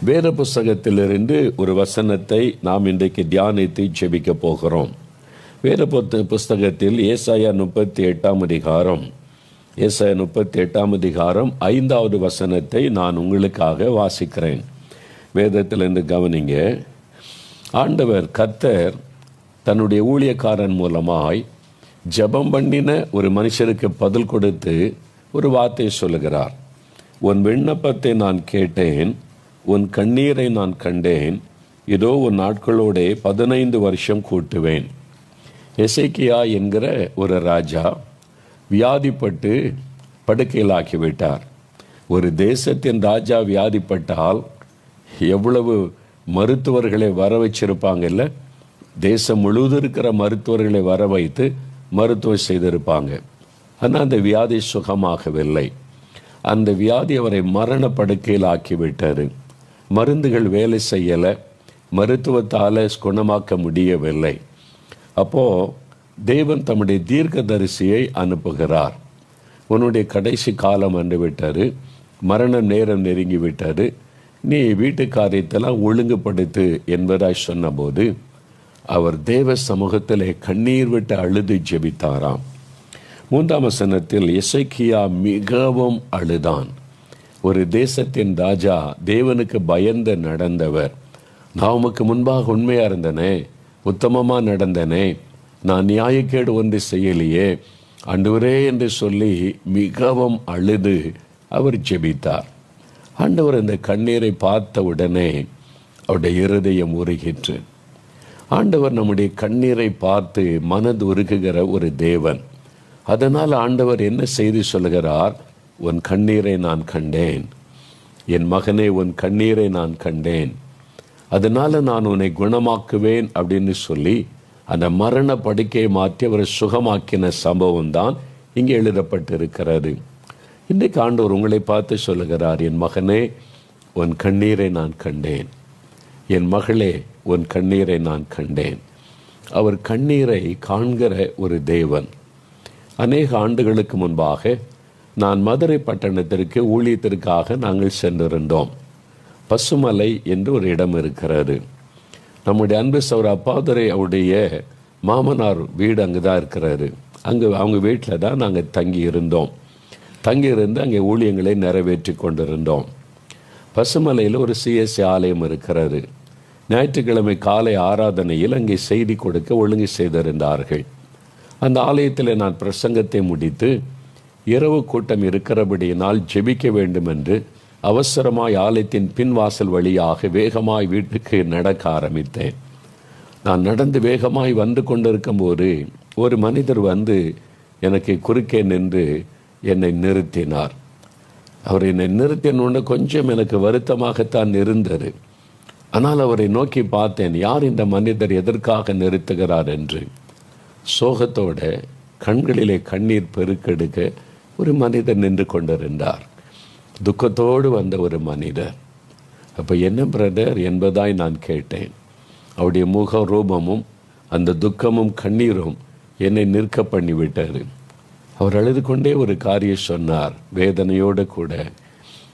வேத புஸ்தகத்திலிருந்து ஒரு வசனத்தை நாம் இன்றைக்கு தியானித்து ஜெபிக்க போகிறோம். வேத புஸ்தகத்தில் ஏசாயா 38 அதிகாரம் 5வது வசனத்தை நான் உங்களுக்காக வாசிக்கிறேன். வேதத்திலிருந்து கவனிங்க. ஆண்டவர் கர்த்தர் தன்னுடைய ஊழியக்காரன் மூலமாய் ஜெபம் பண்ணின ஒரு மனுஷருக்கு பதில் கொடுத்து ஒரு வார்த்தை சொல்லுகிறார். உன் விண்ணப்பத்தை நான் கேட்டேன், உன் கண்ணீரை நான் கண்டேன், இதோ உன் நாட்களோடே 15 வருஷம் கூட்டுவேன். எசேக்கியா என்கிற ஒரு ராஜா வியாதிப்பட்டு படுக்கையில் ஆக்கிவிட்டார். ஒரு தேசத்தின் ராஜா வியாதிப்பட்டால் எவ்வளவு மருத்துவர்களை வர வச்சிருப்பாங்கல்ல, தேசம் முழுவதும் இருக்கிற மருத்துவர்களை வர வைத்து மருத்துவம் செய்திருப்பாங்க. ஆனால் அந்த வியாதி சுகமாகவில்லை. அந்த வியாதி அவரை மரண படுக்கையில் ஆக்கிவிட்டார். மருந்துகள் வேலை செய்யலை, மருத்துவத்தால் குணமாக்க முடியவில்லை. அப்போது தேவன் தம்முடைய தீர்க்கதரிசியை அனுப்புகிறார். உன்னுடைய கடைசி காலம் வந்து விட்டார், மரண நேரம் நெருங்கி விட்டார், நீ வீட்டு காரியத்தெல்லாம் ஒழுங்குபடுத்து என்பதாய் சொன்னபோது அவர் தேவ சமூகத்திலே கண்ணீர் விட்டு அழுது ஜெபித்தாராம். 3ஆம் வசனத்தில் எசேக்கியா மிகவும் அழுதான். ஒரு தேசத்தின் ராஜா, தேவனுக்கு பயந்து நடந்தவர். நான் உமக்கு முன்பாக உண்மையாக இருந்தனே, உத்தமமாக நடந்தனே, நான் நியாயக்கேடு ஒன்று செய்யலையே ஆண்டவரே என்று சொல்லி மிகவும் அழுது அவர் ஜெபித்தார். ஆண்டவர் அந்த கண்ணீரை பார்த்த உடனே அவருடைய இருதயம் உருகிற்று. ஆண்டவர் நம்முடைய கண்ணீரை பார்த்து மனது உருகுகிற ஒரு தேவன். அதனால் ஆண்டவர் என்ன செய்தி சொல்கிறார்? உன் கண்ணீரை நான் கண்டேன், என் மகனே, உன் கண்ணீரை நான் கண்டேன், அதனால நான் உன்னை குணமாக்குவேன் அப்படின்னு சொல்லி அந்த மரண படுக்கையை மாற்றி அவரை சுகமாக்கின சம்பவம் தான் இங்கே எழுதப்பட்டிருக்கிறது. இன்றைக்கு ஆண்டவர் உங்களை பார்த்து சொல்லுகிறார், என் மகனே, உன் கண்ணீரை நான் கண்டேன், என் மகளே, உன் கண்ணீரை நான் கண்டேன். அவர் கண்ணீரை காண்கிற ஒரு தேவன். அநேக ஆண்டுகளுக்கு முன்பாக நான் மதுரை பட்டணத்திற்கு ஊழியத்திற்காக நாங்கள் சென்றிருந்தோம். பசுமலை என்று ஒரு இடம் இருக்கிறது. நம்முடைய அன்பு சௌர அப்பாதுரை அவருடைய மாமனார் வீடு அங்கே தான் இருக்கிறாரு. அவங்க வீட்டில் தான் நாங்கள் தங்கியிருந்து அங்கே ஊழியங்களை நிறைவேற்றி கொண்டிருந்தோம். பசுமலையில் ஒரு சிஎஸ்சி ஆலயம் இருக்கிறது. ஞாயிற்றுக்கிழமை காலை ஆராதனையில் அங்கே செய்தி கொடுக்க ஒழுங்கு செய்திருந்தார்கள். அந்த ஆலயத்தில் நான் பிரசங்கத்தை முடித்து இரவு கூட்டம் இருக்கிறபடியினால் ஜெபிக்க வேண்டும் என்று அவசரமாய் ஆலயத்தின் பின்வாசல் வழியாக வேகமாய் வீட்டுக்கு நடக்க ஆரம்பித்தேன். நான் நடந்து வேகமாய் வந்து கொண்டிருக்கும் போது ஒரு மனிதர் வந்து எனக்கு குறுக்கே நின்று என்னை நிறுத்தினார். அவர் என்னை நிறுத்தினோன்னு கொஞ்சம் எனக்கு வருத்தமாகத்தான் இருந்தது. ஆனால் அவரை நோக்கி பார்த்தேன், யார் இந்த மனிதர், எதற்காக நிறுத்துகிறார் என்று. சோகத்தோட கண்களிலே கண்ணீர் பெருக்கெடுக்க ஒரு மனிதர் நின்று கொண்டிருந்தார். துக்கத்தோடு வந்த ஒரு மனிதர். அப்போ என்ன பிரதர் என்பதாய் நான் கேட்டேன். அவருடைய முக ரூபமும் அந்த துக்கமும் கண்ணீரும் என்னை நிற்க பண்ணி விட்டார். அவர் அழுது கொண்டே ஒரு காரியம் சொன்னார், வேதனையோடு கூட.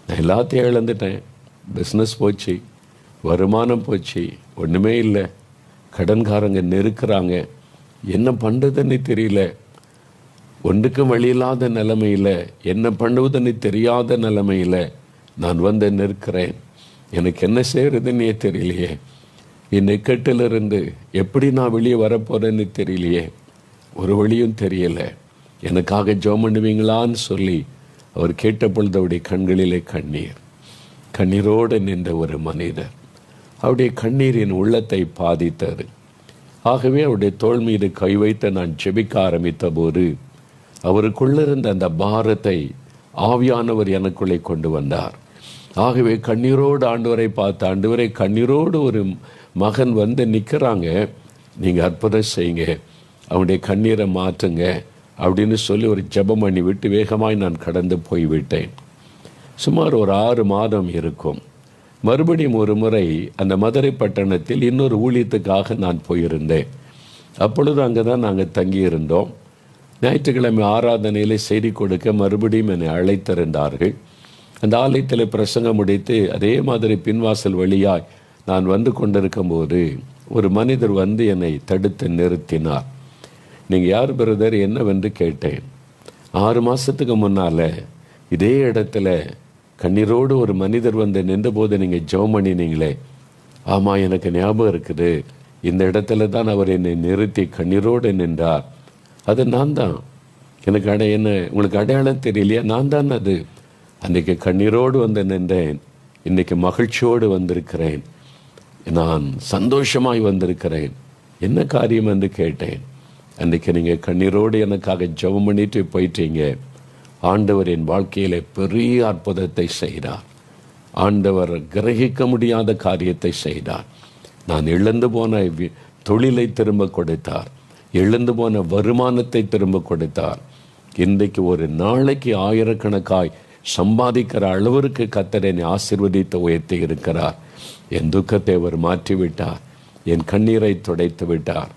நான் எல்லாத்தையும் இழந்துட்டேன், பிஸ்னஸ் போச்சு, வருமானம் போச்சு, ஒன்றுமே இல்லை, கடன்காரங்க நெருக்கிறாங்க, என்ன பண்ணுறதுன்னு தெரியல, ஒன்றுக்கும் வழியில்லாத நிலைமையில், என்ன பண்ணுவதுன்னு தெரியாத நிலைமையில் நான் வந்து நிற்கிறேன். எனக்கு என்ன செய்கிறதுன்னே தெரியலையே, என் இக்கட்டிலிருந்து எப்படி நான் வெளியே வரப்போகிறேன்னு தெரியலையே, ஒரு வழியும் தெரியலை, எனக்காக ஜெபம் பண்ணுவீங்களான்னு சொல்லி அவர் கேட்ட பொழுது அவருடைய கண்களிலே கண்ணீரோடு நின்ற ஒரு மனிதர். அவருடைய கண்ணீரின் உள்ளத்தை பாதித்தது. ஆகவே அவருடைய தோள் மீது கை வைத்து நான் ஜெபிக்க ஆரம்பித்த போது அவருக்குள்ளிருந்த அந்த பாரத்தை ஆவியானவர் எனக்குள்ளே கொண்டு வந்தார். ஆகவே கண்ணீரோடு ஆண்டவரை பார்த்து, ஆண்டவரை, கண்ணீரோடு ஒரு மகன் வந்து நிற்கிறாங்க, நீங்கள் அற்புதம் செய்யுங்க, அவனுடைய கண்ணீரை மாற்றுங்க அப்படின்னு சொல்லி ஒரு ஜெபம் பண்ணி விட்டு வேகமாய் நான் கடந்து போய்விட்டேன். சுமார் ஒரு 6 மாதம் இருக்கும். மறுபடியும் ஒரு முறை அந்த மதுரை பட்டணத்தில் இன்னொரு ஊழியத்துக்காக நான் போயிருந்தேன். அப்பொழுது அங்கே தான் நாங்கள் தங்கியிருந்தோம். ஞாயிற்றுக்கிழமை ஆராதனையில் செய்தி கொடுக்க மறுபடியும் என்னை அழைத்திருந்தார்கள். அந்த ஆலயத்தில் பிரசங்கம் முடித்து அதே மாதிரி பின்வாசல் வழியாய் நான் வந்து கொண்டிருக்கும் போது ஒரு மனிதர் வந்து என்னை தடுத்து நிறுத்தினார். நீங்கள் யார் பிரதர் என்னவென்று கேட்டேன். 6 மாதத்துக்கு முன்னால் இதே இடத்துல கண்ணீரோடு ஒரு மனிதர் வந்து நின்றபோது நீங்கள் ஜெபம் பண்ணினீங்களே. ஆமாம், எனக்கு ஞாபகம் இருக்குது. இந்த இடத்துல தான் அவர் என்னை நிறுத்தி கண்ணீரோடு நின்றார். அது நான் தான். எனக்கு என்ன உங்களுக்கு அடையாளம் தெரியலையா? நான் தான் அது. அன்றைக்கு கண்ணீரோடு வந்து நின்றேன். இன்றைக்கு மகிழ்ச்சியோடு வந்திருக்கிறேன். நான் சந்தோஷமாய் வந்திருக்கிறேன். என்ன காரியம் என்று கேட்டேன். அன்றைக்கு நீங்கள் கண்ணீரோடு எனக்காக ஜெபம் பண்ணிட்டு போயிட்டீங்க. ஆண்டவர் என் வாழ்க்கையில் பெரிய அற்புதத்தை செய்தார். ஆண்டவர் கிரகிக்க முடியாத காரியத்தை செய்தார். நான் இழந்து போன தொழிலை திரும்ப கொடுத்தார். இழந்து போன வருமானத்தை திரும்ப கொடுத்தார். இன்றைக்கு ஒரு நாளைக்கு ஆயிரக்கணக்காய் சம்பாதிக்கிற அளவிற்கு கர்த்தர் என்னை ஆசீர்வதித்து உயர்த்தி இருக்கிறார். என் துக்கத்தை அவர் மாற்றிவிட்டார். என் கண்ணீரை துடைத்து விட்டார்.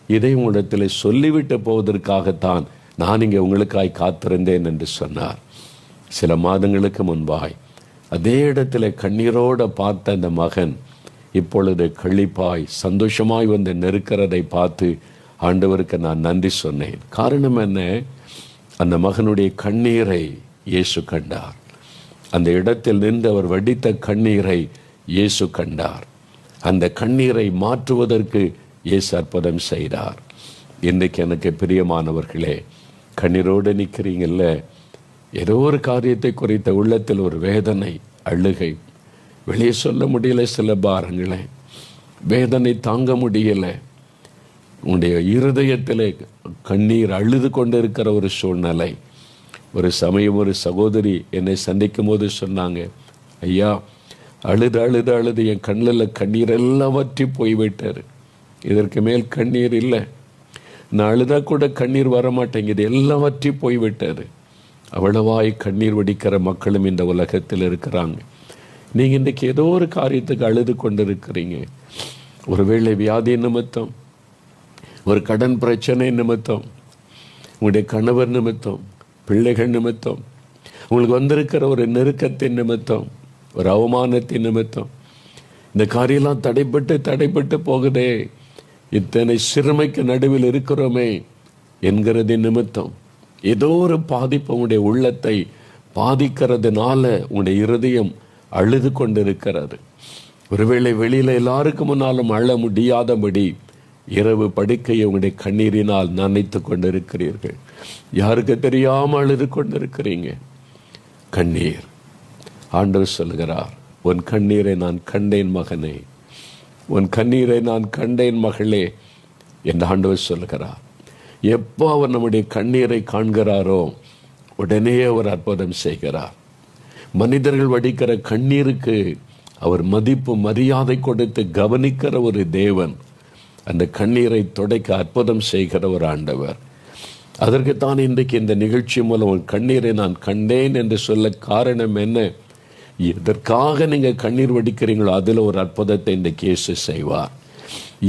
இதை உங்களிடத்தில் சொல்லிவிட்டு போவதற்காகத்தான் நான் இங்கே உங்களுக்காய் காத்திருந்தேன் என்று சொன்னார். சில மாதங்களுக்கு முன்பாய் அதே இடத்துல கண்ணீரோடு பார்த்த அந்த மகன் இப்பொழுது களிப்பாய் சந்தோஷமாய் வந்து நெருக்கிறதை பார்த்து ஆண்டவருக்கு நான் நன்றி சொன்னேன். காரணம் என்ன? அந்த மகனுடைய கண்ணீரை இயேசு கண்டார். அந்த இடத்தில் நின்று அவர் வடித்த கண்ணீரை இயேசு கண்டார். அந்த கண்ணீரை மாற்றுவதற்கு இயேசு அற்புதம் செய்தார். இன்றைக்கு எனக்கு பிரியமானவர்களே, கண்ணீரோடு நிற்கிறீங்கல்ல, ஏதோ ஒரு காரியத்தை குறித்த உள்ளத்தில் ஒரு வேதனை, அழுகை, வெளியே சொல்ல முடியல. சில பாரங்களை வேதனை தாங்க முடியல. உன்னுடைய இருதயத்தில் கண்ணீர் அழுது கொண்டிருக்கிற ஒரு சூழ்நிலை. ஒரு சமயம் ஒரு சகோதரி என்னை சந்திக்கும் போது சொன்னாங்க, ஐயா, அழுது அழுது அழுது என் கண்ணில் கண்ணீர் எல்லாம் வற்றி போய்விட்டார். இதற்கு மேல் கண்ணீர் இல்லை. நான் அழுதா கூட கண்ணீர் வரமாட்டேங்குது, எல்லாம் வற்றி போய்விட்டார். அவ்வளவாய் கண்ணீர் வடிக்கிற மக்களும் இந்த உலகத்தில் இருக்கிறாங்க. நீங்கள் இன்றைக்கு ஏதோ ஒரு காரியத்துக்கு அழுது கொண்டு இருக்கிறீங்க. ஒருவேளை வியாதி நிமித்தம், ஒரு கடன் பிரச்சனை நிமித்தம், உங்களுடைய கணவர் நிமித்தம், பிள்ளைகள் நிமித்தம், உங்களுக்கு வந்திருக்கிற ஒரு நெருக்கத்தின் நிமித்தம், ஒரு அவமானத்தின் நிமித்தம், இந்த காரியெல்லாம் தடைப்பட்டு போகுதே, இத்தனை சிறுமைக்கு நடுவில் இருக்கிறோமே என்கிறது நிமித்தம் ஏதோ ஒரு பாதிப்பு உங்களுடைய உள்ளத்தை பாதிக்கிறதுனால உங்களுடைய இருதயம் அழுது கொண்டிருக்கிறது. ஒருவேளை வெளியில் எல்லாருக்கும் முன்னாலும் அழ முடியாதபடி இரவு படுக்கையை உங்களுடைய கண்ணீரினால் நனைத்து கொண்டிருக்கிறீர்கள். யாருக்கு தெரியாமல் அழுது கொண்டிருக்கிறீங்க. கண்ணீர். ஆண்டவர் சொல்கிறார், உன் கண்ணீரை நான் கண்டேன் மகனே, உன் கண்ணீரை நான் கண்டேன் மகளே என்று ஆண்டவர் சொல்கிறார். எப்போ அவர் நம்முடைய கண்ணீரை காண்கிறாரோ உடனே அவர் அற்புதம் செய்கிறார். மனிதர்கள் வடிக்கிற கண்ணீருக்கு அவர் மதிப்பு மரியாதை கொடுத்து கவனிக்கிற ஒரு தேவன். அந்த கண்ணீரை துடைக்க அற்புதம் செய்கிற ஒரு ஆண்டவர். அதற்குத்தான் இன்றைக்கு இந்த நிகழ்ச்சி மூலம் ஒரு கண்ணீரை நான் கண்டேன் என்று சொல்ல காரணம் என்ன? எதற்காக நீங்கள் கண்ணீர் வடிக்கிறீங்களோ அதில் ஒரு அற்புதத்தை இன்றைக்கு இயேசு செய்வார்.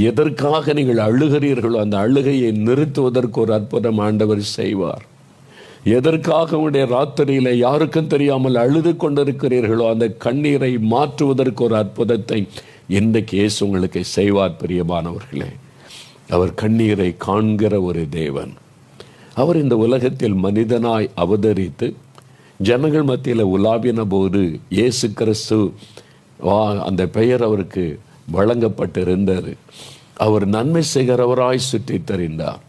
எதற்காக நீங்கள் அழுகிறீர்களோ அந்த அழுகையை நிறுத்துவதற்கு ஒரு அற்புதம் ஆண்டவர் செய்வார். எதற்காக உடைய ராத்திரியில யாருக்கும் தெரியாமல் அழுது கொண்டிருக்கிறீர்களோ அந்த கண்ணீரை மாற்றுவதற்கு ஒரு அற்புதத்தை இன்றைக்கு இயேசு உங்களுக்கு செய்வார். பிரியமானவர்களே, அவர் கண்ணீரை காண்கிற ஒரு தேவன். அவர் இந்த உலகத்தில் மனிதனாய் அவதரித்து ஜனங்கள் மத்தியில் உலாவின போது இயேசு கிறிஸ்து அந்த பெயர் அவருக்கு வழங்கப்பட்டிருந்தது. அவர் நன்மை செய்கிறவராய் சுற்றி தெரிந்தார்.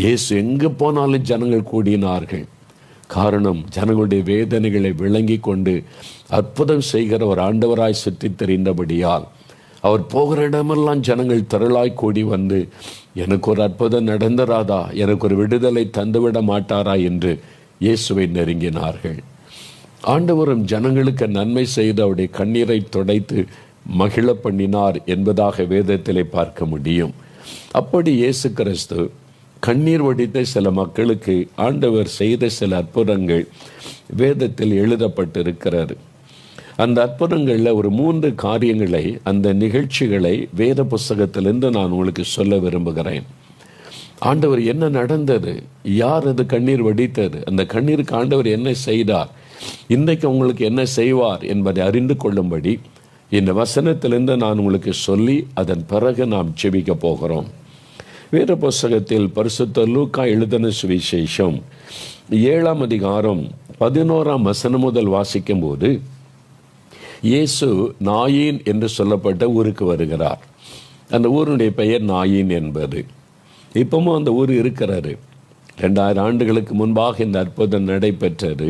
இயேசு எங்கு போனாலும் ஜனங்கள் கூடினார்கள். காரணம், ஜனங்களுடைய வேதனைகளை விளங்கி கொண்டு அற்புதம் செய்கிற ஒரு ஆண்டவராய் சுற்றி தெரிந்தபடியால் அவர் போகிற இடமெல்லாம் ஜனங்கள் திரளாய் கூடி வந்து, எனக்கு ஒரு அற்புதம் நடந்தராதா, எனக்கு ஒரு விடுதலை தந்துவிட மாட்டாரா என்று இயேசுவை நெருங்கினார்கள். ஆண்டவரும் ஜனங்களுக்கு நன்மை செய்து அவருடைய கண்ணீரை துடைத்து மகிழ பண்ணினார் என்பதாக வேதத்திலே பார்க்க முடியும். அப்படி இயேசு கிறிஸ்து கண்ணீர் வடித்த சில மக்களுக்கு ஆண்டவர் செய்த சில அற்புதங்கள் வேதத்தில் எழுதப்பட்டிருக்கிறது. அந்த அற்புதங்களில் ஒரு 3 காரியங்களை, அந்த நிகழ்ச்சிகளை வேத புஸ்தகத்திலிருந்து நான் உங்களுக்கு சொல்ல விரும்புகிறேன். ஆண்டவர் என்ன நடந்தது, யார் அது கண்ணீர் வடித்தது, அந்த கண்ணீருக்கு ஆண்டவர் என்ன செய்தார், இன்றைக்கு உங்களுக்கு என்ன செய்வார் என்பதை அறிந்து கொள்ளும்படி இந்த வசனத்திலிருந்து நான் உங்களுக்கு சொல்லி அதன் பிறகு நாம் ஜெபிக்க போகிறோம். வேத புஸ்தகத்தில் பரிசுத்த லூக்கா எழுதின சுவிசேஷம் 7ஆம் அதிகாரம் 11ஆம் வசனம் முதல் வாசிக்கும் போது, இயேசு நாயின் என்று சொல்லப்பட்ட ஊருக்கு வருகிறார். அந்த ஊருடைய பெயர் நாயின் என்பது. இப்பவும் அந்த ஊர் இருக்கிறாரு. 2000 ஆண்டுகளுக்கு முன்பாக இந்த அற்புதம் நடைபெற்றது.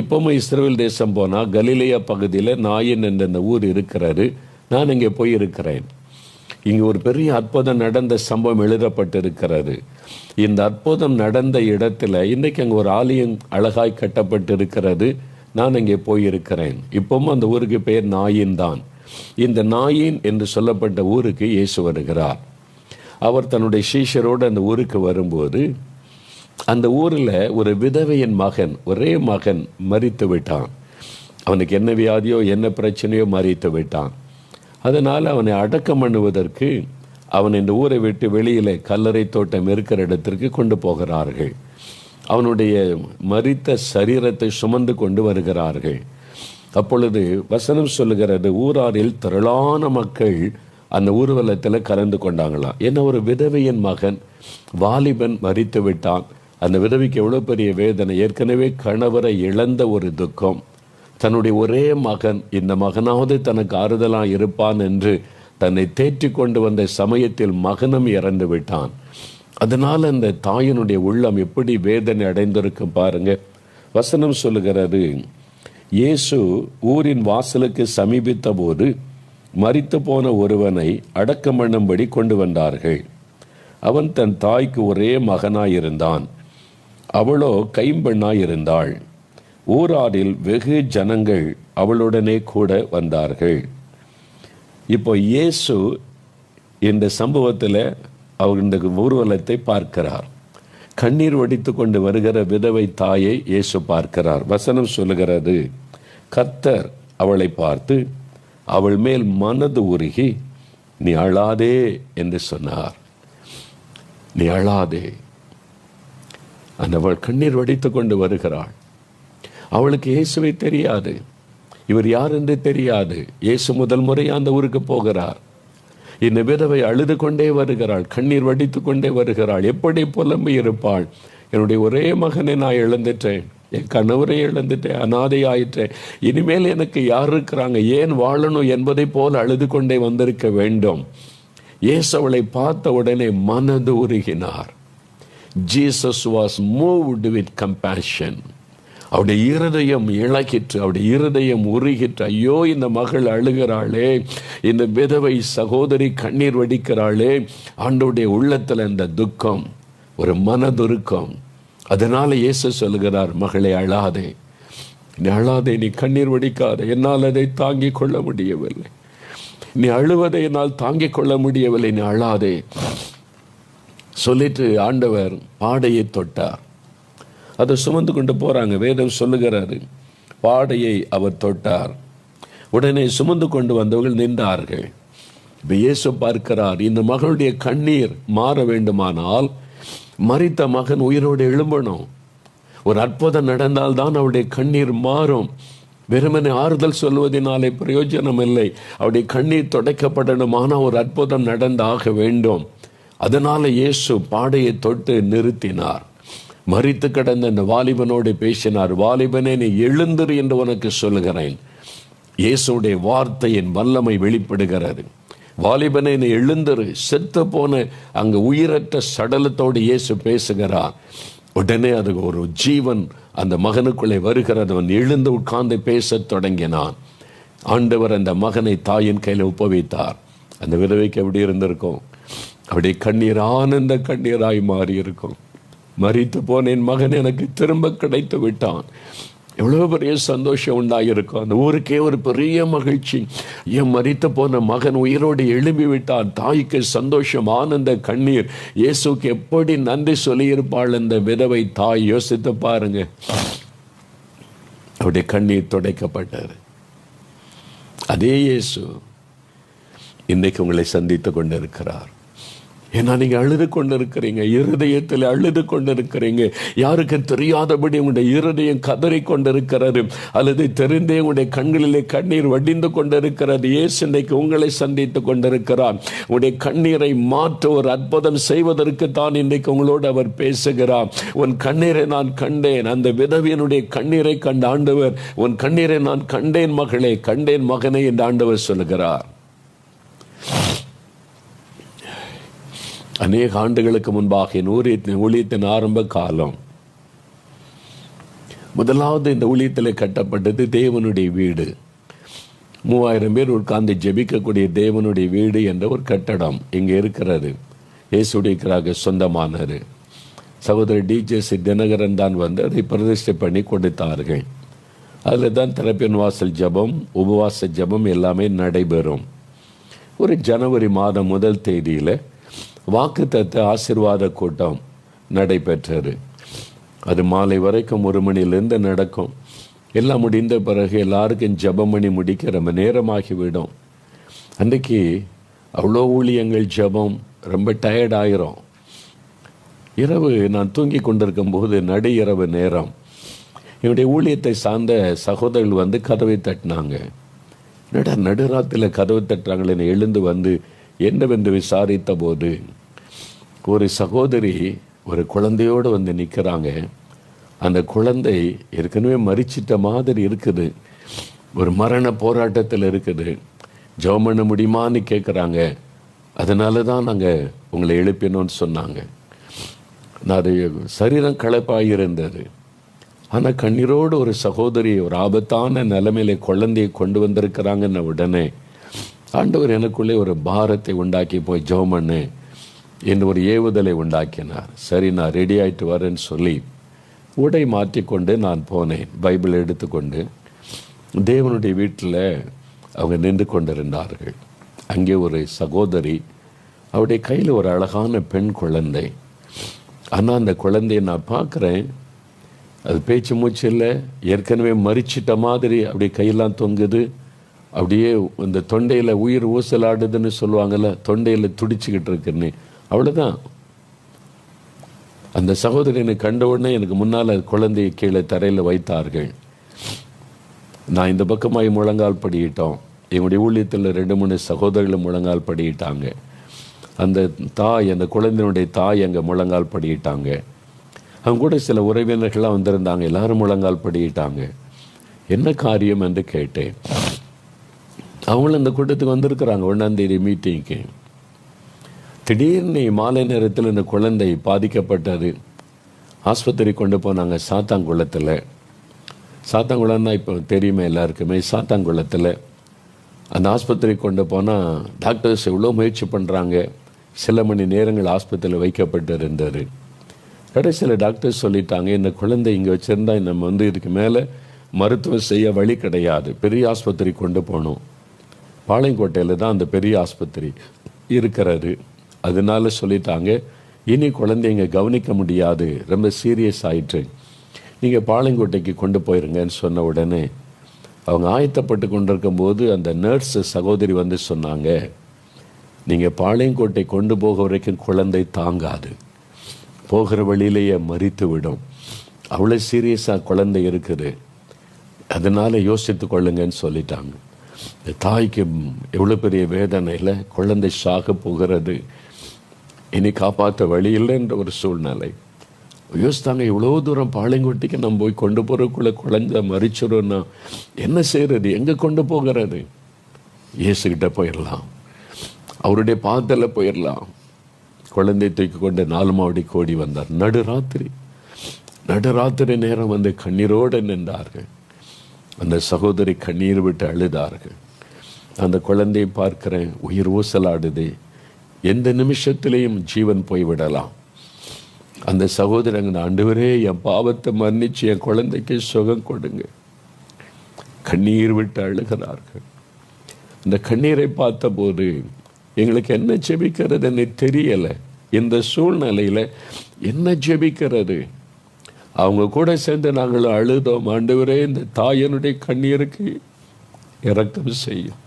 இப்பவும் இஸ்ரவேல் தேசம் போனால் கலிலேயா பகுதியில் நாயின் என்ற அந்த ஊர் இருக்கிறாரு. நான் இங்கே போயிருக்கிறேன். இங்கே ஒரு பெரிய அற்புதம் நடந்த சம்பவம் எழுதப்பட்டிருக்கிறது. இந்த அற்புதம் நடந்த இடத்துல இன்றைக்கு அங்கே ஒரு ஆலயம் அழகாய் கட்டப்பட்டு இருக்கிறது. நான் அங்கே போயிருக்கிறேன். இப்பவும் அந்த ஊருக்கு பெயர் நாயின் தான். இந்த நாயின் என்று சொல்லப்பட்ட ஊருக்கு இயேசு வருகிறார். அவர் தன்னுடைய சீஷரோடு அந்த ஊருக்கு வரும்போது, அந்த ஊரில் ஒரு விதவையின் மகன், ஒரே மகன் மரித்து விட்டான். அவனுக்கு என்ன வியாதியோ என்ன பிரச்சனையோ மரித்து விட்டான். அதனால் அவனை அடக்கம் பண்ணுவதற்கு அவன் இந்த ஊரை விட்டு வெளியில் கல்லறை தோட்டம் இருக்கிற இடத்திற்கு கொண்டு போகிறார்கள். அவனுடைய மரித்த சரீரத்தை சுமந்து கொண்டு வருகிறார்கள். அப்பொழுது வசனம் சொல்லுகிறது, ஊராரில் திரளான மக்கள் அந்த ஊர்வலத்தில் கலந்து கொண்டாங்களாம். ஏன்னா ஒரு விதவையின் மகன், வாலிபன் மரித்து விட்டான். அந்த விதவைக்கு எவ்வளோ பெரிய வேதனை. ஏற்கனவே கணவரை இழந்த ஒரு துக்கம். தன்னுடைய ஒரே மகன், இந்த மகனாவது தனக்கு ஆறுதலாக இருப்பான் என்று தன்னை தேற்றி கொண்டு வந்த சமயத்தில் மகனும் இறந்து விட்டான். அதனால் அந்த தாயினுடைய உள்ளம் எப்படி வேதனை அடைந்திருக்கும் பாருங்க. வசனம் சொல்லுகிறது, இயேசு ஊரின் வாசலுக்கு சமீபித்த போது மரித்து போன ஒருவனை அடக்கம் பண்ணும்படி கொண்டு வந்தார்கள். அவன் தன் தாய்க்கு ஒரே மகனாயிருந்தான். அவளோ கைம்பெண்ணாயிருந்தாள். ஊராரில் வெகு ஜனங்கள் அவளுடனே கூட வந்தார்கள். இப்போ இயேசு இந்த சம்பவத்தில் அவர் இந்த ஊர்வலத்தை பார்க்கிறார். கண்ணீர் வடித்து கொண்டு வருகிற விதவை தாயை இயேசு பார்க்கிறார். வசனம் சொல்லுகிறது, கர்த்தர் அவளை பார்த்து அவள் மேல் மனது உருகி, நீ அழாதே என்று சொன்னார். நீ அழாதே. அவள் கண்ணீர் வடித்து கொண்டு வருகிறாள். அவளுக்கு இயேசுவை தெரியாது, இவர் யார் என்று தெரியாது. இயேசு முதல் முறை அந்த ஊருக்கு போகிறார். இந்த விதவை அழுது கொண்டே வருகிறாள், கண்ணீர் வடித்து கொண்டே வருகிறாள். எப்படி புலம்பி இருப்பாள், என்னுடைய ஒரே மகனை நான் இழந்துட்டேன், என் கணவரை இழந்துட்டேன், அனாதை ஆயிட்டேன், இனிமேல் எனக்கு யார் இருக்கிறாங்க, ஏன் வாழணும் என்பதை போல் அழுது கொண்டே வந்திருக்க வேண்டும். இயேசு அவளை பார்த்த உடனே மனது உருகினார். Jesus was moved with compassion. அவருடைய இருதயம் இழக்கிற்று, அவருடைய இருதயம் உருகிற்று. ஐயோ, இந்த மகள் அழுகிறாளே, இந்த விதவை சகோதரி கண்ணீர் வடிக்கிறாளே. ஆண்டவருடைய உள்ளத்தில் இந்த துக்கம், ஒரு மனதுருக்கம். அதனால இயேசு சொல்கிறார், மகளே அழாதே, நீ அழாதே, நீ கண்ணீர் வடிக்காதே, என்னால் அதை தாங்கிக் கொள்ள முடியவில்லை, நீ அழுவதை என்னால் தாங்கிக் கொள்ள முடியவில்லை, நீ அழாதே சொல்லிட்டு ஆண்டவர் பாடையை தொட்டார். அதை சுமந்து கொண்டு போறாங்க. வேதம் சொல்லுகிறாரு, பாடையை அவர் தொட்டார். உடனே சுமந்து கொண்டு வந்தவர்கள் நின்றார்கள். இப்போ இயேசு பார்க்கிறார், இந்த மகளுடைய கண்ணீர் மாற வேண்டுமானால் மரித்த மகன் உயிரோடு எழும்பணும். ஒரு அற்புதம் நடந்தால்தான் அவருடைய கண்ணீர் மாறும். வெறுமனே ஆறுதல் சொல்வதனாலே பிரயோஜனம் இல்லை. அவருடைய கண்ணீர் துடைக்கப்படணுமானால் ஒரு அற்புதம் நடந்தாக வேண்டும். அதனால இயேசு பாடையை தொட்டு நிறுத்தினார். மரித்து கிடந்த இந்த வாலிபனோடு பேசினார். வாலிபனே, நீ எழுந்திரு என்று உனக்கு சொல்லுகிறேன். இயேசுடைய வார்த்தையின் வல்லமை வெளிப்படுகிறது. வாலிபனே, நீ எழுந்திரு. செத்து போன அங்கு உயிரற்ற சடலத்தோடு இயேசு பேசுகிறார். உடனே அது ஒரு ஜீவன் அந்த மகனுக்குள்ளே வருகிறது. அவன் எழுந்து உட்கார்ந்து பேசத் தொடங்கினான். ஆண்டவர் அந்த மகனை தாயின் கையில் ஒப்புவித்தார். அந்த விதவைக்கு எப்படி இருந்திருக்கும்? அப்படியே கண்ணீர் ஆனந்த கண்ணீராய் மாறி இருக்கும். மரித்து போன என் மகன் எனக்கு திரும்ப கிடைத்து விட்டான். எவ்வளோ பெரிய சந்தோஷம் உண்டாயிருக்கும். அந்த ஊருக்கே ஒரு பெரிய மகிழ்ச்சி. என் மரித்து போன மகன் உயிரோடு எழும்பி விட்டான். தாய்க்கு சந்தோஷம், ஆனந்த கண்ணீர். இயேசுக்கு எப்படி நன்றி சொல்லியிருப்பாள் அந்த விதவை தாய். யோசித்து பாருங்க. அவருடைய கண்ணீர் துடைக்கப்பட்டார். அதே இயேசு இன்றைக்கு உங்களை சந்தித்து கொண்டிருக்கிறார். ஏன்னா நீங்க அழுது கொண்டு இருக்கிறீங்க, இருதயத்தில் அழுது கொண்டு இருக்கிறீங்க. யாருக்கு தெரியாதபடி உங்களுடைய இருதயம் கதறி கொண்டிருக்கிறது, அல்லது தெரிந்தே உங்களுடைய கண்களிலே கண்ணீர் வடிந்து கொண்டிருக்கிறது. இயேசு இன்றைக்கு உங்களை சந்தித்து கொண்டிருக்கிறார். உங்களுடைய கண்ணீரை மாற்ற ஒரு அற்புதம் செய்வதற்கு தான் இன்றைக்கு உங்களோடு அவர் பேசுகிறார். உன் கண்ணீரை நான் கண்டேன், அந்த விதவியனுடைய கண்ணீரை கண்ட ஆண்டவர், உன் கண்ணீரை நான் கண்டேன் மகளே, கண்டேன் மகனே என்று ஆண்டவர் சொல்லுகிறார். அநேக ஆண்டுகளுக்கு முன்பாக என் ஊழியத்தின் ஆரம்ப காலம், முதலாவது இந்த ஊழியத்தில் கட்டப்பட்டது தேவனுடைய வீடு. 3000 பேர் உட்கார்ந்து ஜெபிக்கக்கூடிய தேவனுடைய வீடு என்ற ஒரு கட்டடம் இங்கே இருக்கிறது. இயேசுடைய சொந்தமானது. சகோதரர் டிஜேசி தினகரன் தான் வந்து அதை பிரதிஷ்டை பண்ணி கொடுத்தார்கள். அதில் தான் திறப்பின் வாசல் ஜபம், உபவாச ஜபம் எல்லாமே நடைபெறும். ஒரு ஜனவரி மாதம் 1 தேதியில் வாக்குத்தத்த ஆசீர்வாத கூட்டம் நடைபெற்றது. அது மாலை வரைக்கும் 1 மணியிலிருந்து நடக்கும். எல்லாம் முடிந்த பிறகு எல்லாருக்கும் ஜபம் பண்ணி முடிக்க ரொம்ப நேரமாகிவிடும். அன்றைக்கு அவ்வளோ ஊழியங்கள், ஜபம், ரொம்ப டயர்ட் ஆயிரும். இரவு நான் தூங்கி கொண்டிருக்கும் போது நடு இரவு நேரம் என்னுடைய ஊழியத்தை சார்ந்த சகோதரர்கள் வந்து கதவை தட்டினாங்க. நடுராத்தில் கதவை தட்டுறாங்களேன்னு எழுந்து வந்து என்னவென்று விசாரித்த போது ஒரு சகோதரி ஒரு குழந்தையோடு வந்து நிற்கிறாங்க. அந்த குழந்தை ஏற்கனவே மரிச்சிட்ட மாதிரி இருக்குது, ஒரு மரண போராட்டத்தில் இருக்குது. ஜெபம் பண்ண முடியுமான்னு கேட்குறாங்க. அதனால தான் நாங்கள் உங்களை எழுப்பினோன்னு சொன்னாங்க. நான் அது சரீரம் களைப்பாகியிருந்தது. ஆனால் கண்ணீரோடு ஒரு சகோதரி ஒரு ஆபத்தான நிலைமையில குழந்தையை கொண்டு வந்திருக்கிறாங்கன்ன உடனே ஆண்டவர் எனக்குள்ளே ஒரு பாரத்தை உண்டாக்கி போய் ஜெபம் பண்ணு என்று ஒரு ஏவுதலை உண்டாக்கினார். சரி, நான் ரெடி ஆகிட்டு வரேன்னு சொல்லி உடை மாற்றிக்கொண்டு நான் போனேன். பைபிள் எடுத்துக்கொண்டு தேவனுடைய வீட்டில் அவங்க நின்று கொண்டிருந்தார்கள். அங்கே ஒரு சகோதரி, அவருடைய கையில் ஒரு அழகான பெண் குழந்தை. ஆனால் அந்த குழந்தையை நான் பார்க்குறேன், அது பேச்சு மூச்சு இல்லை, ஏற்கனவே மரிச்சிட்ட மாதிரி அப்படியே கையெல்லாம் தொங்குது. அப்படியே இந்த தொண்டையில் உயிர் ஊசலாடுதுன்னு சொல்லுவாங்கள்ல, தொண்டையில் துடிச்சுக்கிட்டு இருக்குன்னு, அவ்வளோதான். அந்த சகோதரனை கண்ட உடனே எனக்கு முன்னால் குழந்தையை கீழே தரையில் வைத்தார்கள். நான் இந்த பக்கமாய் முழங்கால் படியிட்டோம். எங்களுடைய ஊழியத்தில் 2-3 சகோதரர்களும் முழங்கால் படியிட்டாங்க. அந்த தாய், அந்த குழந்தையினுடைய தாய் அங்கே முழங்கால் படியிட்டாங்க. அவங்க கூட சில உறவினர்கள்லாம் வந்திருந்தாங்க, எல்லாரும் முழங்கால் படியிட்டாங்க. என்ன காரியம் என்று கேட்டேன். அவங்களும் இந்த கூட்டத்துக்கு வந்திருக்கிறாங்க 1ஆம் தேதி மீட்டிங்க்கு. திடீர்னு மாலை நேரத்தில் இந்த குழந்தை பாதிக்கப்பட்டது. ஆஸ்பத்திரி கொண்டு போனாங்க சாத்தாங்குளத்தில். சாத்தாங்குளம்னா இப்போ தெரியுமே எல்லாருக்குமே. சாத்தாங்குளத்தில் அந்த ஆஸ்பத்திரி கொண்டு போனால் டாக்டர்ஸ் எவ்வளோ முயற்சி பண்ணுறாங்க. சில மணி நேரங்கள் ஆஸ்பத்திரியில் வைக்கப்பட்டு இருந்தது. கடைசியில் டாக்டர்ஸ் சொல்லிட்டாங்க, இந்த குழந்தை இங்கே வச்சுருந்தா நம்ம வந்து இதுக்கு மேலே மருத்துவம் செய்ய வழி கிடையாது, பெரிய ஆஸ்பத்திரி கொண்டு போகணும். பாளையங்கோட்டையில் தான் அந்த பெரிய ஆஸ்பத்திரி இருக்கிறது. அதனால சொல்லிட்டாங்க, இனி குழந்தைங்க கவனிக்க முடியாது, ரொம்ப சீரியஸ் ஆயிட்டு, நீங்கள் பாளையங்கோட்டைக்கு கொண்டு போயிருங்கன்னு சொன்ன உடனே அவங்க ஆயத்தப்பட்டு கொண்டிருக்கும் போது அந்த நர்ஸு சகோதரி வந்து சொன்னாங்க, நீங்கள் பாளையங்கோட்டை கொண்டு போக வரைக்கும் குழந்தை தாங்காது, போகிற வழியிலேயே மரித்து விடும், அவ்வளோ சீரியஸாக குழந்தை இருக்குது, அதனால் யோசித்து கொள்ளுங்கன்னு சொல்லிட்டாங்க. இந்த தாய்க்கு எவ்வளோ பெரிய வேதனையில் குழந்தை சாக போகிறது, இனி காப்பாற்ற வழி இல்லைன்ற ஒரு சூழ்நிலை. யோசித்தாங்க, இவ்வளோ தூரம் பாளையங்கோட்டைக்கு நம்ம போய் கொண்டு போகிறக்குள்ளே குழந்தை மறிச்சிடும்னா என்ன செய்கிறது, எங்கே கொண்டு போகிறது? இயேசுகிட்ட போயிடலாம், அவருடைய பாதத்தில் போயிடலாம். குழந்தை தூக்கி கொண்டு 4 மாடி கோடி வந்தார். நடுராத்திரி நேரம் வந்து கண்ணீரோடு நின்றார்கள். அந்த சகோதரி கண்ணீர் விட்டு அழுதார்கள். அந்த குழந்தையை பார்க்கிறேன், உயிர் ஊசலாடுது, எந்த நிமிஷத்திலையும் ஜீவன் போய்விடலாம். அந்த சகோதரங்க, ஆண்டவரே என் பாவத்தை மன்னிச்சு என் குழந்தைக்கு சுகம் கொடுங்க, கண்ணீர் விட்டு அழுகிறார்கள். இந்த கண்ணீரை பார்த்தபோது எங்களுக்கு என்ன ஜெபிக்கிறதுன்னு தெரியலை. இந்த சூழ்நிலையில் என்ன ஜெபிக்கிறது? அவங்க கூட சேர்ந்து நாங்கள் அழுதோம், ஆண்டவரே இந்த தாயனுடைய கண்ணீருக்கு இரக்கம் செய்யும்,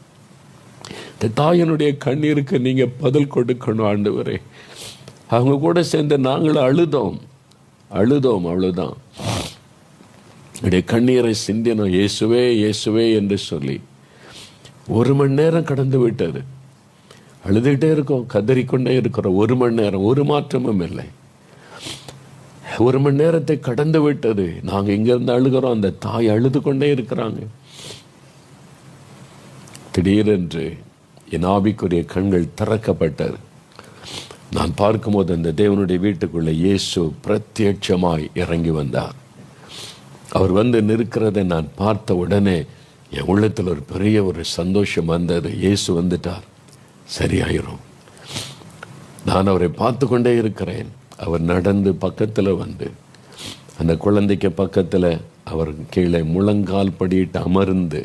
இந்த தாயினுடைய கண்ணீருக்கு நீங்கள் பதில் கொடுக்கணும் ஆண்டவரே. அவங்க கூட சேர்ந்து நாங்களும் அழுதோம் அவ்வளோதான். என்னுடைய கண்ணீரை சிந்தினோம், இயேசுவே இயேசுவே என்று சொல்லி. 1 மணி நேரம் கடந்து விட்டது. அழுதுகிட்டே இருக்கோம், கதறிக்கொண்டே இருக்கிறோம். 1 மணி நேரம், ஒரு மாற்றமும் இல்லை. 1 மணி நேரத்தை கடந்து விட்டது. நாங்கள் இங்கிருந்து அழுகிறோம், அந்த தாய் அழுது கொண்டே இருக்கிறாங்க. திடீரென்று என் ஆவிக்குரிய கண்கள் திறக்கப்பட்டது. நான் பார்க்கும்போது அந்த தேவனுடைய வீட்டுக்குள்ளே இயேசு பிரத்யட்சமாய் இறங்கி வந்தார். அவர் வந்து நிற்கிறதை நான் பார்த்த உடனே என் உள்ளத்தில் ஒரு பெரிய ஒரு சந்தோஷம் வந்தது. இயேசு வந்துட்டார், சரியாயிரும். நான் அவரை பார்த்து கொண்டே இருக்கிறேன். அவர் நடந்து பக்கத்தில் வந்து அந்த குழந்தைக்கு பக்கத்தில் அவர் கீழே முழங்கால் படியிட்டு அமர்ந்து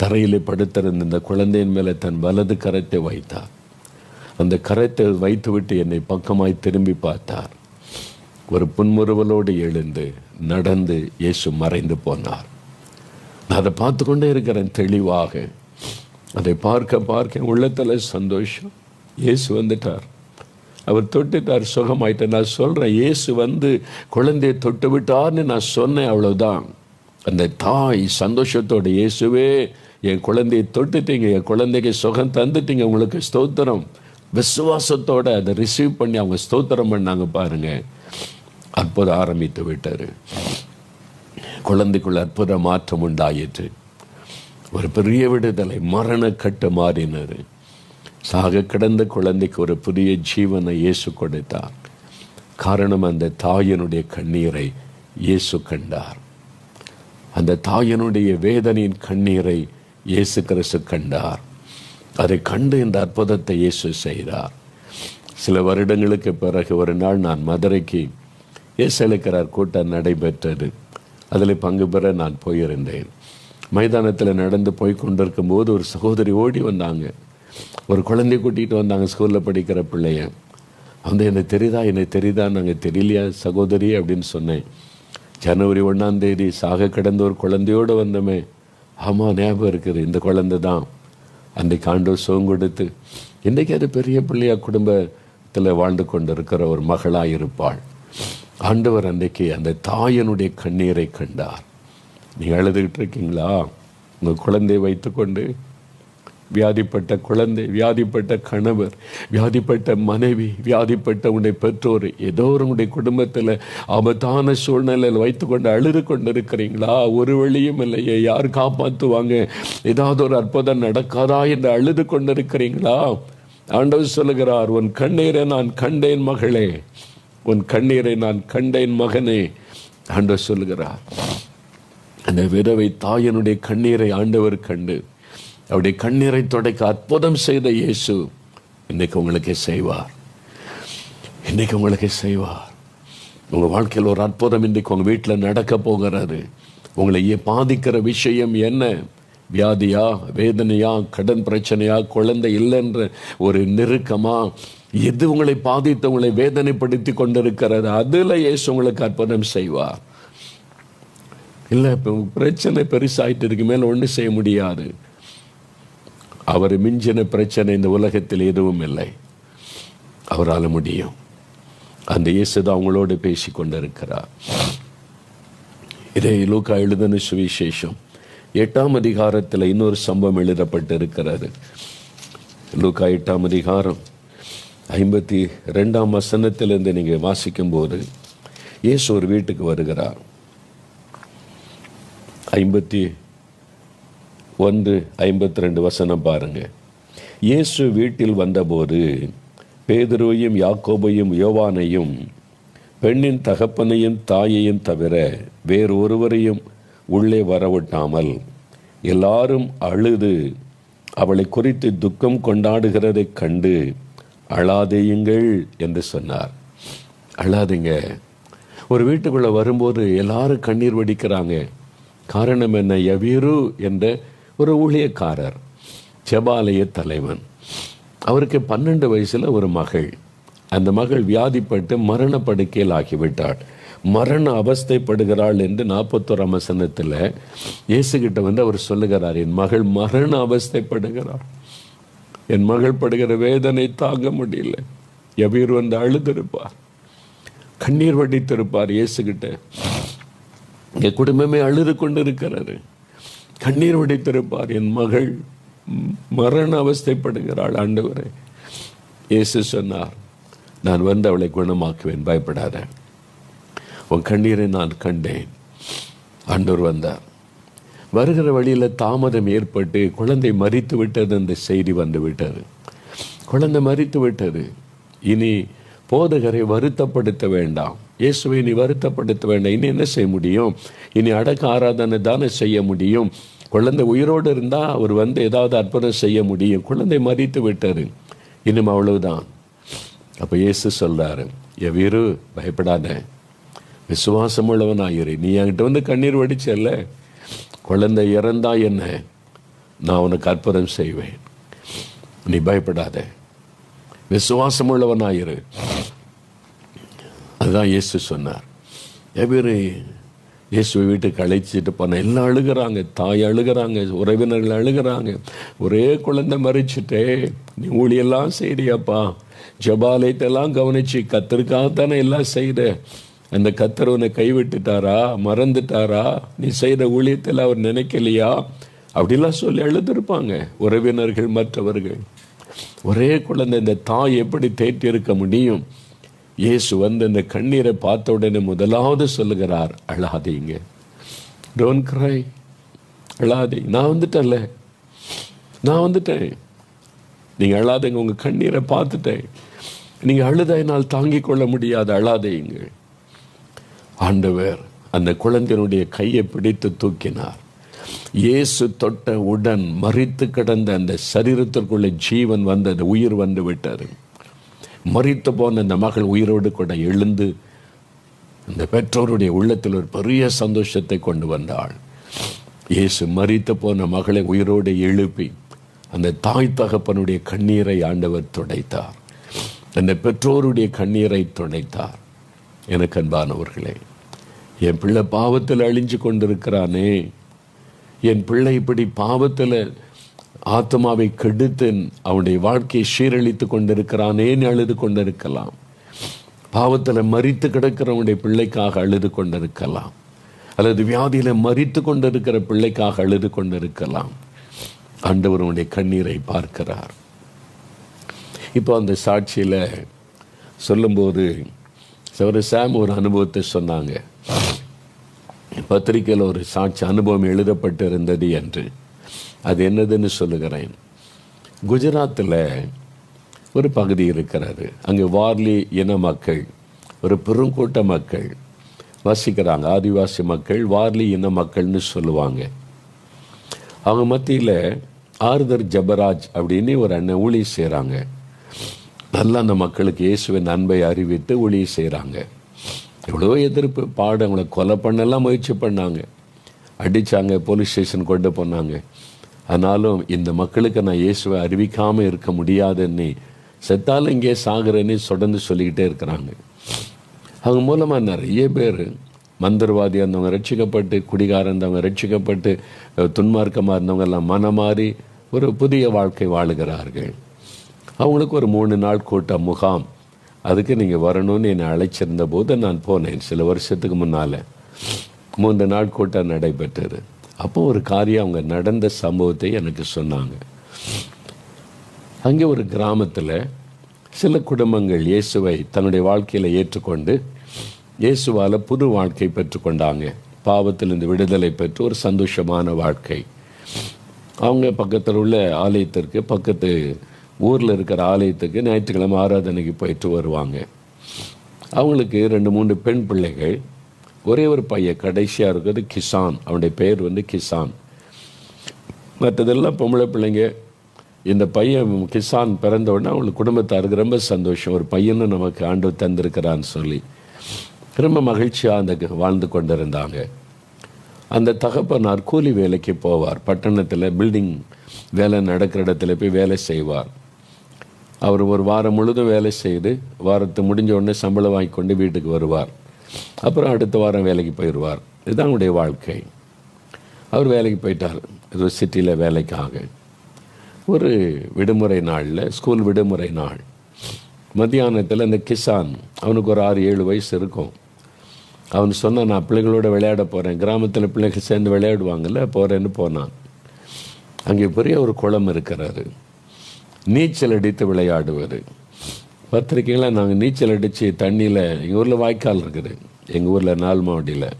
தரையிலே படுத்திருந்த இந்த குழந்தையின் மேலே தன் வலது கரத்தை வைத்தார். அந்த கரத்தை வைத்துவிட்டு என்னை பக்கமாய் திரும்பி பார்த்தார். ஒரு புன்முறுவலோடு எழுந்து நடந்து இயேசு மறைந்து போனார். நான் அதை பார்த்து கொண்டே இருக்கிறேன் தெளிவாக. அதை பார்க்க உள்ளத்தில் சந்தோஷம். இயேசு வந்துட்டார், அவர் தொட்டுட்டார், சுகமாயிட்டார். நான் சொல்கிறேன், இயேசு வந்து குழந்தையை தொட்டு விட்டார்னு நான் சொன்னேன், அவ்வளோதான். அந்த தாய் சந்தோஷத்தோடு, இயேசுவே என் குழந்தையை தொட்டுட்டீங்க, என் குழந்தைக்கு சுகம் தந்துட்டீங்க, உங்களுக்கு ஸ்தோத்திரம். விசுவாசத்தோடு அதை ரிசீவ் பண்ணி அவங்க ஸ்தோத்திரம் பண்ணாங்க பாருங்க. அற்புதம் ஆரம்பித்து விட்டார். குழந்தைக்குள்ள அற்புத மாற்றம் உண்டாயிற்று. ஒரு பெரிய விடுதலை, மரணக்கட்டு மாறினார். சாக கிடந்த குழந்தைக்கு ஒரு புதிய ஜீவனை இயேசு கொடுத்தார். காரணம், அந்த தாயினுடைய கண்ணீரை இயேசு கண்டார். அந்த தாயினுடைய வேதனையின் கண்ணீரை இயேசு கிறிஸ்து கண்டார். அதை கண்டு இந்த அற்புதத்தை இயேசு செய்தார். சில வருடங்களுக்கு பிறகு ஒரு நாள் நான் மதுரைக்கு இயேசுக்கிறார் கூட்டம் நடைபெற்றது. அதில் பங்கு பெற நான் போயிருந்தேன். மைதானத்தில் நடந்து போய் கொண்டிருக்கும் போது ஒரு சகோதரி ஓடி வந்தாங்க. ஒரு குழந்தைய கூட்டிகிட்டு வந்தாங்க, ஸ்கூலில் படிக்கிற பிள்ளைய. வந்து என்னை தெரியுதா? நாங்கள் தெரியலையா சகோதரி அப்படின்னு சொன்னேன். ஜனவரி 1ஆம் தேதி சாக கிடந்த ஒரு குழந்தையோடு வந்தோமே. ஆமாம், ஞாபகம் இருக்குது, இந்த குழந்தை தான். அன்றைக்கு ஆண்டவர் சுகம் கொடுத்து இன்றைக்கு அது பெரிய பிள்ளையா குடும்பத்தில் வாழ்ந்து கொண்டு இருக்கிற ஒரு மகளாக இருப்பாள். ஆண்டவர் அன்றைக்கு அந்த தாயனுடைய கண்ணீரை கண்டார். நீங்கள் அழுதுகிட்டு இருக்கீங்களா? உங்கள் குழந்தையை வைத்துக்கொண்டு, வியாதிப்பட்ட குழந்தை, வியாதிப்பட்ட கணவர், வியாதிப்பட்ட மனைவி, வியாதிப்பட்ட உன்னுடைய பெற்றோர், ஏதோ உங்களுடைய குடும்பத்தில் ஆபத்தான சூழ்நிலையில் வைத்துக்கொண்டு அழுது கொண்டு இருக்கிறீங்களா? ஒரு வழியும் இல்லையே, யார் காப்பாற்றுவாங்க, ஏதாவது ஒரு அற்புதம் நடக்காதா என்று அழுது கொண்டு இருக்கிறீங்களா? ஆண்டவர் சொல்லுகிறார், உன் கண்ணீரை நான் கண்டேன் மகளே, உன் கண்ணீரை நான் கண்டேன் மகனே. ஆண்டவர் சொல்லுகிறார். அந்த விதவை தாயனுடைய கண்ணீரை ஆண்டவர் கண்டு அவருடைய கண்ணீரை துடைக்க அற்புதம் செய்த இயேசு இன்னைக்கு உங்களுக்கு செய்வார். உங்கள் வாழ்க்கையில் ஒரு அற்புதம் இன்றைக்கு உங்கள் வீட்டில் நடக்க போகிறது. உங்களை பாதிக்கிற விஷயம் என்ன? வியாதியா, வேதனையா, கடன் பிரச்சனையா, குழந்தை இல்லைன்ற ஒரு நெருக்கமா, எது உங்களை பாதித்து உங்களை வேதனைப்படுத்தி கொண்டிருக்கிறது, அதில் இயேசு உங்களுக்கு அற்புதம் செய்வார். இல்லை, இப்போ பிரச்சனை பெருசாயிட்டு இருக்கு, மேலே ஒன்றும் செய்ய முடியாது. அவர் மிஞ்சின பிரச்சனை இந்த உலகத்தில் எதுவும் இல்லை. அவரால் முடியும். அந்த இயேசு தான் அவங்களோடு பேசி கொண்டிருக்கிறார். இதை லூக்கா எழுதின சுவிசேஷம் 8ஆம் அதிகாரத்தில் இன்னொரு சம்பவம் எழுதப்பட்டிருக்கிறது. லூக்கா 8ஆம் அதிகாரம் 52ஆம் வசனத்திலிருந்து நீங்கள் வாசிக்கும் போது இயேசு ஒரு வீட்டுக்கு வருகிறார். 51-52 வசனம் பாருங்க. இயேசு வீட்டில் வந்தபோது பேதுருவையும் யாக்கோபையும் யோவானையும் பெண்ணின் தகப்பனையும் தாயையும் தவிர வேறொருவரையும் உள்ளே வரவிட்டாமல் எல்லாரும் அழுது அவளை குறித்து துக்கம் கொண்டாடுகிறதை கண்டு அழாதேயுங்கள் என்று சொன்னார். அழாதீங்க. ஒரு வீட்டுக்குள்ளே வரும்போது எல்லாரும் கண்ணீர் வடிக்கிறாங்க. காரணம் என்ன? யவீரு என்ற ஒரு ஊழியக்காரர், ஜெபாலய தலைவன். அவருக்கு 12 வயசில் ஒரு மகள். அந்த மகள் வியாதிப்பட்டு மரண படுக்கையில் ஆகிவிட்டாள். மரண அவஸ்தைப்படுகிறாள் என்று 41ஆம் வசனத்தில் இயேசுகிட்ட வந்து அவர் சொல்லுகிறார், என் மகள் மரண அவஸ்தைப்படுகிறாள். என் மகள் படுகிற வேதனை தாங்க முடியல. எவீர் வந்து அழுதிருப்பார், கண்ணீர் வடித்திருப்பார் இயேசுகிட்ட. என் குடும்பமே அழுது கொண்டு இருக்கிறாரு, கண்ணீர் வடித்திருப்பார். என் மகள் மரண அவஸ்தைப்படுகிறாள் ஆண்டவரே. இயேசு சொன்னார், நான் வந்து அவளை குணமாக்குவேன், பயப்படாத, உன் கண்ணீரை நான் கண்டேன். ஆண்டவர் வந்தார். வருகிற வழியில் தாமதம் ஏற்பட்டு குழந்தை மரித்து விட்டது என்ற செய்தி வந்து விட்டது. குழந்தை மரித்து விட்டது. இனி போதகரை வருத்தப்படுத்த வேண்டாம், இயேசுவை நீ வருத்தப்படுத்த வேண்டாம். இனி என்ன செய்ய முடியும்? இனி அடக்க ஆராதனை தானே செய்ய முடியும். குழந்தை உயிரோடு இருந்தால் அவர் வந்து ஏதாவது அற்புதம் செய்ய முடியும். குழந்தை மரித்து விட்டது, இன்னும் அவ்வளவுதான். அப்போ இயேசு சொல்றாரு, எவீரு பயப்படாத, விசுவாசம் உள்ளவனாயிரு. நீ என்கிட்ட வந்து கண்ணீர் வடிச்சல்ல, குழந்தை இறந்தா என்ன, நான் உனக்கு அற்புதம் செய்வேன், நீ பயப்படாத, விசுவாசம் உள்ளவனாயிரு. அதுதான் இயேசு சொன்னார். எவரு இயேசுவை வீட்டுக்கு அழைச்சிட்டு போன எல்லாம் அழுகிறாங்க, தாய் அழுகிறாங்க, உறவினர்கள் அழுகிறாங்க. ஒரே குழந்தை மறிச்சுட்டே, நீ ஊழியெல்லாம் செய்யறியாப்பா, ஜபாலயத்தெல்லாம் கவனிச்சு கத்தருக்காகத்தானே எல்லாம் செய்த, அந்த கத்தர் உன்னை கைவிட்டுட்டாரா, மறந்துட்டாரா, நீ செய்த ஊழியத்தில் அவர் நினைக்கலையா, அப்படிலாம் சொல்லி அழுதுருப்பாங்க உறவினர்கள் மற்றவர்கள். ஒரே குழந்தை, இந்த தாய் எப்படி தேற்றி இருக்க முடியும்? இயேசு வந்து இந்த கண்ணீரை பார்த்த உடனே முதலாவது சொல்லுகிறார், அழாதீங்க, டோன்ட் கிரை, அழாதீங்க, நான் வந்துட்டேன்ல, நான் வந்துட்டேன், நீங்கள் அழாதீங்க, உங்கள் கண்ணீரை பார்த்துட்டேன், நீங்கள் அழுத என்னால் தாங்கிக் கொள்ள முடியாது, அழாதீங்க. ஆண்டவர் அந்த குழந்தையினுடைய கையை பிடித்து தூக்கினார். இயேசு தொட்ட உடன் மரித்து கிடந்த அந்த சரீரத்திற்குள்ள ஜீவன் வந்தது, உயிர் வந்து விட்டது. மரித்து போன அந்த மகள் உயிரோடு கூட எழுந்து அந்த பெற்றோருடைய உள்ளத்தில் ஒரு பெரிய சந்தோஷத்தை கொண்டு வந்தாள். இயேசு மரித்து போன மகளை உயிரோடு எழுப்பி அந்த தாய் தகப்பனுடைய கண்ணீரை ஆண்டவர் துடைத்தார், அந்த பெற்றோருடைய கண்ணீரை துடைத்தார். எனக்கு அன்பானவர்களே, என் பிள்ளை பாவத்தில் அழிஞ்சு கொண்டிருக்கிறானே, என் பிள்ளை இப்படி பாவத்தில் ஆத்மாவை கெடுத்து அவனுடைய வாழ்க்கையை சீரழித்து கொண்டிருக்கிறானேன்னு அழுது கொண்டிருக்கலாம். பாவத்தில் மரித்து கிடக்கிறவனுடைய பிள்ளைக்காக அழுது கொண்டிருக்கலாம், அல்லது வியாதியில் மரித்து கொண்டிருக்கிற பிள்ளைக்காக அழுது கொண்டிருக்கலாம். ஆண்டவருடைய கண்ணீரை பார்க்கிறார். இப்போ அந்த சாட்சியில் சொல்லும்போது சாம் ஒரு அனுபவத்தை சொன்னாங்க. பத்திரிகையில் ஒரு சாட்சி அனுபவம் எழுதப்பட்டு இருந்தது என்று. அது என்னதுன்னு சொல்லுகிறேன். குஜராத்தில் ஒரு பகுதி இருக்கிறது, அங்கே வார்லி இன மக்கள், ஒரு பெருங்கூட்ட மக்கள் வசிக்கிறாங்க, ஆதிவாசி மக்கள், வார்லி இன மக்கள்னு சொல்லுவாங்க. அவங்க மத்தியில் ஆர்தர் ஜபராஜ் அப்படின்னு ஒரு அண்ணன் ஊழியம் செய்கிறாங்க. நல்லா அந்த மக்களுக்கு இயேசுவின் அன்பை அறிவித்து ஊழியம் செய்கிறாங்க. எவ்வளோ எதிர்ப்பு, அவங்கள கொலை பண்ணலாம் முயற்சி பண்ணாங்க, அடித்தாங்க, போலீஸ் ஸ்டேஷன் கொண்டு போனாங்க. ஆனாலும் இந்த மக்களுக்கு நான் இயேசுவை அறிவிக்காமல் இருக்க முடியாதுன்னு, செத்தாலும் இங்கே சாகுறேன்னு தொடர்ந்து சொல்லிக்கிட்டே இருக்கிறாங்க. அவங்க மூலமாக நிறைய பேர் மந்திரவாதி இருந்தவங்க ரட்சிக்கப்பட்டு, குடிகாரம் இருந்தவங்க ரட்சிக்கப்பட்டு, துன்மார்க்கமாக இருந்தவங்க எல்லாம் மனமாறி ஒரு புதிய வாழ்க்கை வாழுகிறார்கள். அவங்களுக்கு ஒரு 3 நாள் கூட்ட முகாம், அதுக்கு நீங்கள் வரணும்னு என்னை அழைச்சிருந்த போது நான் போனேன். சில வருஷத்துக்கு முன்னால் 3 நாள் கூட்டம் நடைபெற்றது. அப்போ ஒரு காரியம், அவங்க நடந்த சம்பவத்தை எனக்கு சொன்னாங்க. அங்கே ஒரு கிராமத்தில் சில குடும்பங்கள் இயேசுவை தன்னுடைய வாழ்க்கையில் ஏற்றுக்கொண்டு இயேசுவால் புது வாழ்க்கை பெற்றுக்கொண்டாங்க. பாவத்திலிருந்து விடுதலை பெற்று ஒரு சந்தோஷமான வாழ்க்கை. அவங்க பக்கத்தில் உள்ள ஆலயத்திற்கு, பக்கத்து ஊரில் இருக்கிற ஆலயத்துக்கு ஞாயிற்றுக்கிழமை ஆராதனைக்கு போயிட்டு வருவாங்க. அவங்களுக்கு 2-3 பெண் பிள்ளைகள், ஒரே ஒரு பையன் கடைசியாக இருக்கிறது கிசான், அவனுடைய பெயர் வந்து கிசான். மற்றதெல்லாம் பொம்பளை பிள்ளைங்க. இந்த பையன் கிசான் பிறந்த உடனே அவங்களுக்கு குடும்பத்தாருக்கு ரொம்ப சந்தோஷம், ஒரு பையனும் நமக்கு ஆண்டவர் தந்திருக்கிறான்னு சொல்லி ரொம்ப மகிழ்ச்சியாக அந்த வாழ்ந்து கொண்டிருந்தாங்க. அந்த தகப்பனார் கூலி வேலைக்கு போவார், பட்டணத்தில் பில்டிங் வேலை நடக்கிற இடத்துல போய் வேலை செய்வார். அவர் ஒரு வாரம் முழுதும் வேலை செய்து வாரத்தை முடிஞ்ச உடனே சம்பளம் வாங்கி கொண்டு வீட்டுக்கு வருவார். அப்புறம் அடுத்த வாரம் வேலைக்கு போயிடுவார். இதுதான் அவருடைய வாழ்க்கை. அவர் வேலைக்கு போயிட்டார், ஏதோ சிட்டியில் வேலைக்காக. ஒரு விடுமுறை நாளில், ஸ்கூல் விடுமுறை நாள் மத்தியானத்தில் அந்த கிசான், அவனுக்கு ஒரு 6-7 வயசு இருக்கும். அவன் சொன்னான், நான் பிள்ளைகளோட விளையாட போகிறேன், கிராமத்தில் பிள்ளைகள் சேர்ந்து விளையாடுவாங்கள்ல, போகிறேன்னு போனான். அங்கே பெரிய ஒரு குளம் இருக்கிறாரு, நீச்சல் அடித்து விளையாடுவார். பத்திரிக்கையில் நாங்கள் நீச்சல் அடித்து தண்ணியில், எங்கள் ஊரில் வாய்க்கால் இருக்குது, எங்கள் ஊரில் நால்மாவடியில்.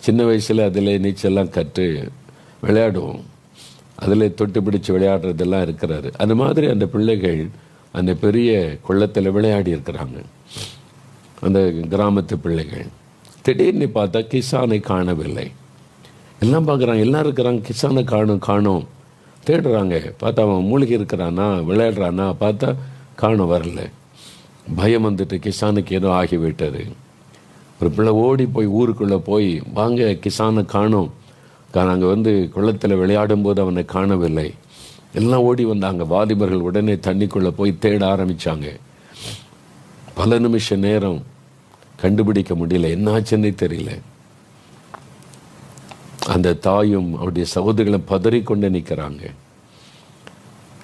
சின்ன வயசில் அதில் நீச்சல்லாம் கற்று விளையாடுவோம், அதில் தொட்டு பிடிச்சி விளையாடுறதெல்லாம் இருக்கிறாரு. அந்த மாதிரி அந்த பிள்ளைகள் அந்த பெரிய குளத்தில் விளையாடி இருக்கிறாங்க, அந்த கிராமத்து பிள்ளைகள். திடீர்னு பார்த்தா கிசானை காணவில்லை. எல்லாம் பார்க்குறாங்க, எல்லாம் இருக்கிறாங்க, கிசானை காணும் தேடுறாங்க. பார்த்தா அவன் மூழ்கி இருக்கிறானா, விளையாடுறானா, பார்த்தா காணும், வரல. பயம் வந்துட்டு கிசானுக்கு ஏதோ ஆகிவிட்டது. ஒரு பிள்ளை ஓடி போய் ஊருக்குள்ளே போய், வாங்க கிசானை காணும், நாங்கள் குளத்தில் விளையாடும் போது அவனை காணவில்லை. எல்லாம் ஓடி வந்தாங்க. வாலிபர்கள் உடனே தண்ணிக்குள்ளே போய் தேட ஆரம்பித்தாங்க. பல நிமிஷ நேரம் கண்டுபிடிக்க முடியல, என்னாச்சுன்னே தெரியல. அந்த தாயும் அவருடைய சகோதரிகளும் பதறிக்கொண்டே நிற்கிறாங்க.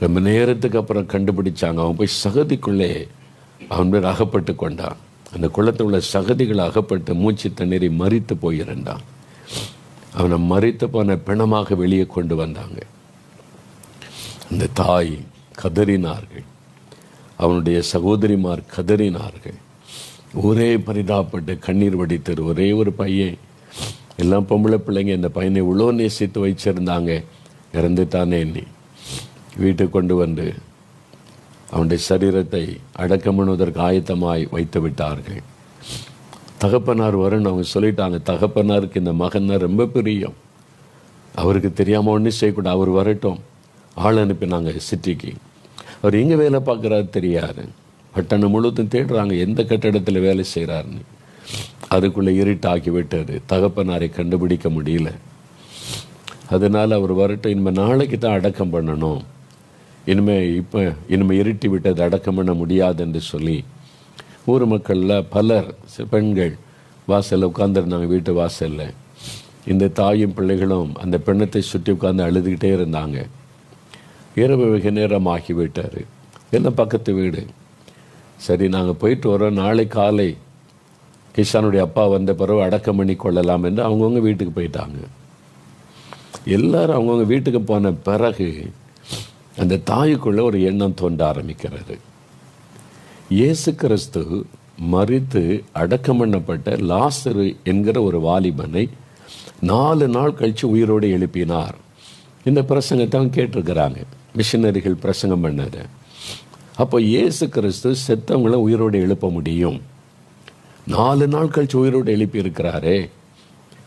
ரொம்ப நேரத்துக்கு அப்புறம் கண்டுபிடிச்சாங்க. அவன் போய் சகதிக்குள்ளே அவன் பேர் அகப்பட்டு கொண்டான். அந்த குளத்தில் உள்ள சகதிகளை அகப்பட்டு மூச்சு தண்ணீரை மறித்து போயிருந்தான். அவனை மறித்து போன பிணமாக வெளியே கொண்டு வந்தாங்க. அந்த தாய் கதறினார்கள், அவனுடைய சகோதரிமார் கதறினார்கள். ஒரே பரிதாபப்பட்டு கண்ணீர் வடித்தது. ஒரே ஒரு பையன், எல்லாம் பொம்பளை பிள்ளைங்க. இந்த பையனை இவ்வளோ நேசித்து வச்சிருந்தாங்க, இறந்துட்டானே எண்ணி வீட்டுக்கு கொண்டு வந்து அவனுடைய சரீரத்தை அடக்கம் பண்ணுவதற்கு ஆயத்தமாய் வைத்து விட்டார்கள். தகப்பனார் வரணும் அவங்க சொல்லிட்டாங்க. தகப்பனாருக்கு இந்த மகன்னா ரொம்ப பிரியம், அவருக்கு தெரியாமல் ஒன்றும் செய்யக்கூடாது, அவர் வரட்டும். ஆள் அனுப்பினாங்க சிட்டிக்கு. அவர் எங்கே வேலை பார்க்குறாரு தெரியாது. பட்டணம் முழுவதும் தேடுறாங்க, எந்த கட்டடத்தில் வேலை செய்கிறாருன்னு. அதுக்குள்ளே இருட்டாக்கி விட்டது, தகப்பனாரை கண்டுபிடிக்க முடியல. அதனால் அவர் வரட்டும், இனிமேல் நாளைக்கு தான் அடக்கம் பண்ணணும், இனிமேல் இருட்டி விட்டது, அடக்கம் பண்ண முடியாது என்று சொல்லி ஊர் மக்களில் பலர், பெண்கள் வாசலில் உட்கார்ந்துருந்தாங்க, வீட்டு வாசலில். இந்த தாயும் பிள்ளைகளும் அந்த பெண்ணத்தை சுற்றி உட்கார்ந்து அழுதுகிட்டே இருந்தாங்க. இரவு வெகு நேரம் ஆகிவிட்டார். எல்லாம் பக்கத்து வீடு. சரி, நாங்கள் போயிட்டு வரோம், நாளை காலை கிஷானுடைய அப்பா வந்த பிறகு அடக்கம் பண்ணி கொள்ளலாம் என்று அவங்கவுங்க வீட்டுக்கு போயிட்டாங்க. எல்லாரும் அவங்கவுங்க வீட்டுக்கு போன பிறகு அந்த தாய்க்குள்ளே ஒரு எண்ணம் தோன்ற ஆரம்பிக்கிறது. இயேசு கிறிஸ்து மரித்து அடக்கம் பண்ணப்பட்ட லாசரு என்கிற ஒரு வாலிபனை 4 நாள் கழித்து உயிரோடு எழுப்பினார். இந்த பிரசங்கத்தை அவங்க கேட்டிருக்கிறாங்க, மிஷனரிகள் பிரசங்கம் பண்ணது. அப்போ இயேசு கிறிஸ்து செத்தவங்களை உயிரோடு எழுப்ப முடியும். 4 நாள் கழித்து உயிரோடு எழுப்பி இருக்கிறாரே.